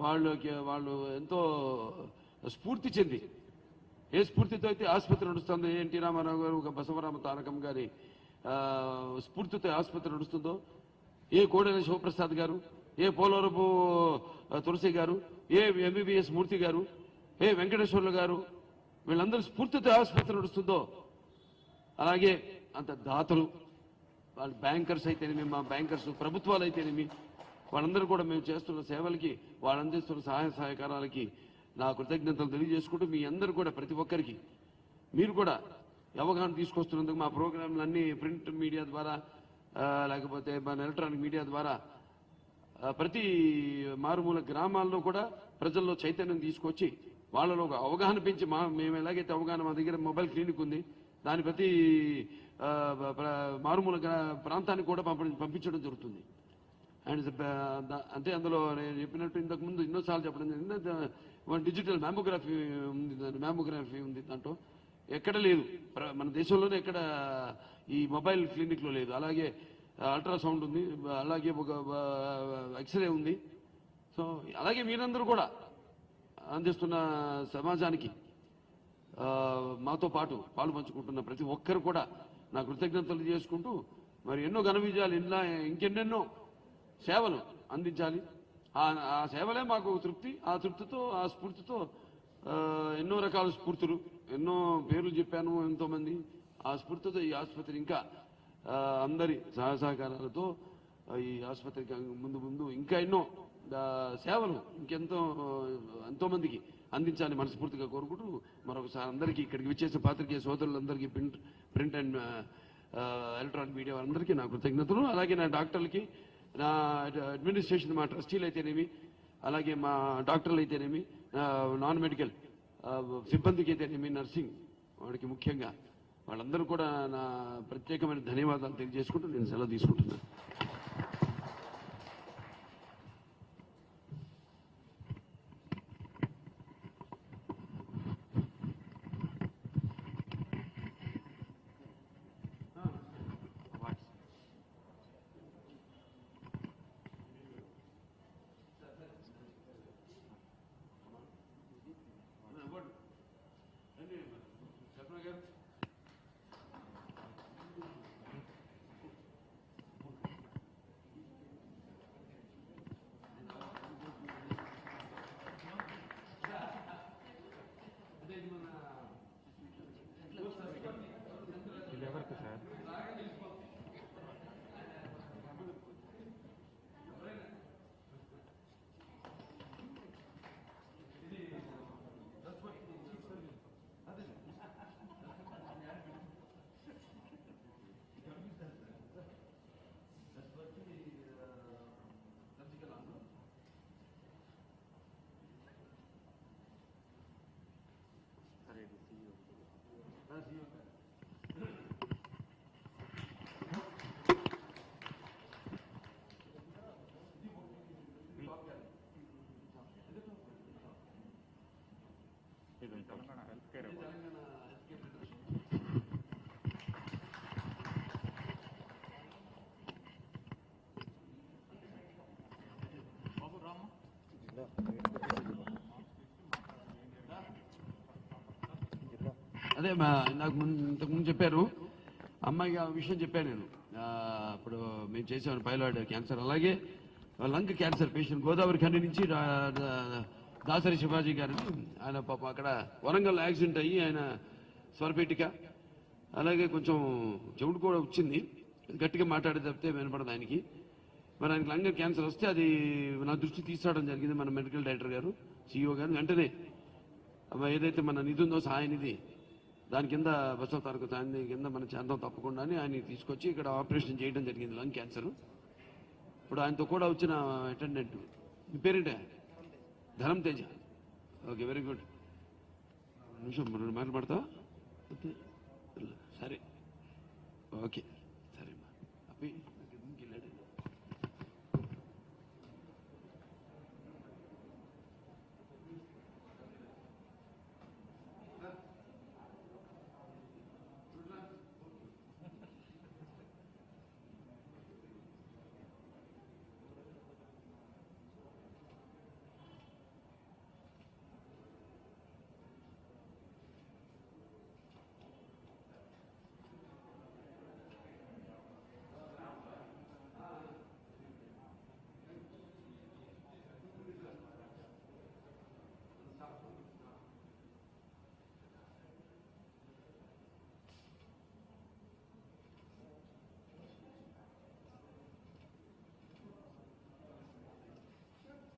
వాళ్ళు ఎంతో స్ఫూర్తి చెంది, ఏ స్ఫూర్తితో అయితే ఆసుపత్రి నడుస్తుందో, ఎన్టీ రామారావు గారు, ఒక బసవరామ తారకం గారి స్ఫూర్తితో ఆసుపత్రి నడుస్తుందో, ఏ కోడెల శివప్రసాద్ గారు, ఏ పోలవరపు తులసి గారు, ఏ ఎంబీబీఎస్ మూర్తి గారు, ఏ వెంకటేశ్వర్లు గారు, వీళ్ళందరూ స్ఫూర్తితో ఆసుపత్రి నడుస్తుందో అలాగే అంత దాతలు, వాళ్ళు బ్యాంకర్స్ అయితేనేమి, మా బ్యాంకర్స్, ప్రభుత్వాలు అయితేనేమి, వాళ్ళందరూ కూడా మేము చేస్తున్న సేవలకి, వాళ్ళు అందిస్తున్న సహాయ సహకారాలకి నా కృతజ్ఞతలు తెలియజేసుకుంటూ మీ అందరూ కూడా ప్రతి ఒక్కరికి మీరు కూడా అవగాహన తీసుకొస్తున్నందుకు మా ప్రోగ్రాంలన్నీ ప్రింట్ మీడియా ద్వారా లేకపోతే మన ఎలక్ట్రానిక్ మీడియా ద్వారా ప్రతి మారుమూల గ్రామాల్లో కూడా ప్రజల్లో చైతన్యం తీసుకొచ్చి వాళ్ళలో ఒక అవగాహన పెంచి మేము ఎలాగైతే అవగాహన, మా దగ్గర మొబైల్ క్లినిక్ ఉంది, దాని ప్రతి మారుమూల ప్రాంతానికి కూడా పంపించడం జరుగుతుంది. అండ్ అంటే అందులో నేను చెప్పినట్టు ఇంతకు ముందు ఎన్నోసార్లు చెప్పడం జరిగింది, డిజిటల్ మ్యామోగ్రఫీ ఉంది దాంట్లో. ఎక్కడ లేదు మన దేశంలోనే, ఎక్కడ ఈ మొబైల్ క్లినిక్ లో లేదు. అలాగే అల్ట్రాసౌండ్ ఉంది, అలాగే ఒక ఎక్స్రే ఉంది. సో సో అలాగే మీరందరూ కూడా అందిస్తున్న సమాజానికి మాతో పాటు పాలు పంచుకుంటున్న ప్రతి ఒక్కరు కూడా నా కృతజ్ఞతలు చేసుకుంటూ మరి ఎన్నో ఘన విజయాలు ఇంకెన్నెన్నో సేవలు అందించాలి. ఆ సేవలే మాకు తృప్తి. ఆ తృప్తితో ఆ స్ఫూర్తితో ఎన్నో రకాల స్ఫూర్తులు, ఎన్నో పేర్లు చెప్పాను ఎంతోమంది. ఆ స్ఫూర్తితో ఈ ఆసుపత్రి ఇంకా అందరి సహకారాలతో ఈ ఆసుపత్రికి ముందు ఇంకా ఎన్నో సేవలు ఎంతో మందికి అందించాలని మనస్ఫూర్తిగా కోరుకుంటూ మరొకసారి అందరికీ ఇక్కడికి విచ్చేసిన పాత్రికేయ సోదరులందరికీ ప్రింట్ అండ్ ఎలక్ట్రానిక్ మీడియా అందరికీ నా కృతజ్ఞతలు. అలాగే నా డాక్టర్లకి, నా అడ్మినిస్ట్రేషన్, మా ట్రస్టీలు అయితేనేమి, అలాగే మా డాక్టర్లు అయితేనేమి, నాన్ మెడికల్ సిబ్బందికి అయితేనేమి, నర్సింగ్ వాడికి ముఖ్యంగా వాళ్ళందరూ కూడా నా ప్రత్యేకమైన ధన్యవాదాలు తెలియజేసుకుంటూ నేను సెలవు తీసుకుంటున్నాను. ఇది ఎవరికి సార్? ఇది తెలంగాణ హెల్త్ కేర్ బాబు రాము అదే నాకు ఇంతకుముందు చెప్పారు అమ్మాయి ఆ విషయం చెప్పాను నేను. అప్పుడు మేము చేసాము పైలాయిడ్ క్యాన్సర్, అలాగే లంగ్ క్యాన్సర్ పేషెంట్ గోదావరి ఖండి నుంచి దాసరి శివాజీ గారిని, ఆయన పాపం అక్కడ వరంగల్ యాక్సిడెంట్ అయ్యి ఆయన స్వరపేటిక, అలాగే కొంచెం చెవుడు కూడా వచ్చింది, గట్టిగా మాట్లాడే తప్పితే వినపడదు ఆయనకి. మరి ఆయనకి లంగ్ క్యాన్సర్ వస్తే అది నా దృష్టి తీసుకురావడం జరిగింది మన మెడికల్ డైరెక్టర్ గారు, సిఇఓ గారు. వెంటనే ఏదైతే మన నిధి ఉందో సహాయ నిధి, దాని కింద బసవ తారక దాని కింద మనం చేద్దాం తప్పకుండా అని ఆయన తీసుకొచ్చి ఇక్కడ ఆపరేషన్ చేయడం జరిగింది లంగ్ క్యాన్సర్. ఇప్పుడు ఆయనతో కూడా వచ్చిన అటెండెంట్, మీ పేరేంటే? ధనం తేజ. Okay, very good. నిమిషం 2 మాటలు పడతావా? సరే, ఓకే, సరే అమ్మా.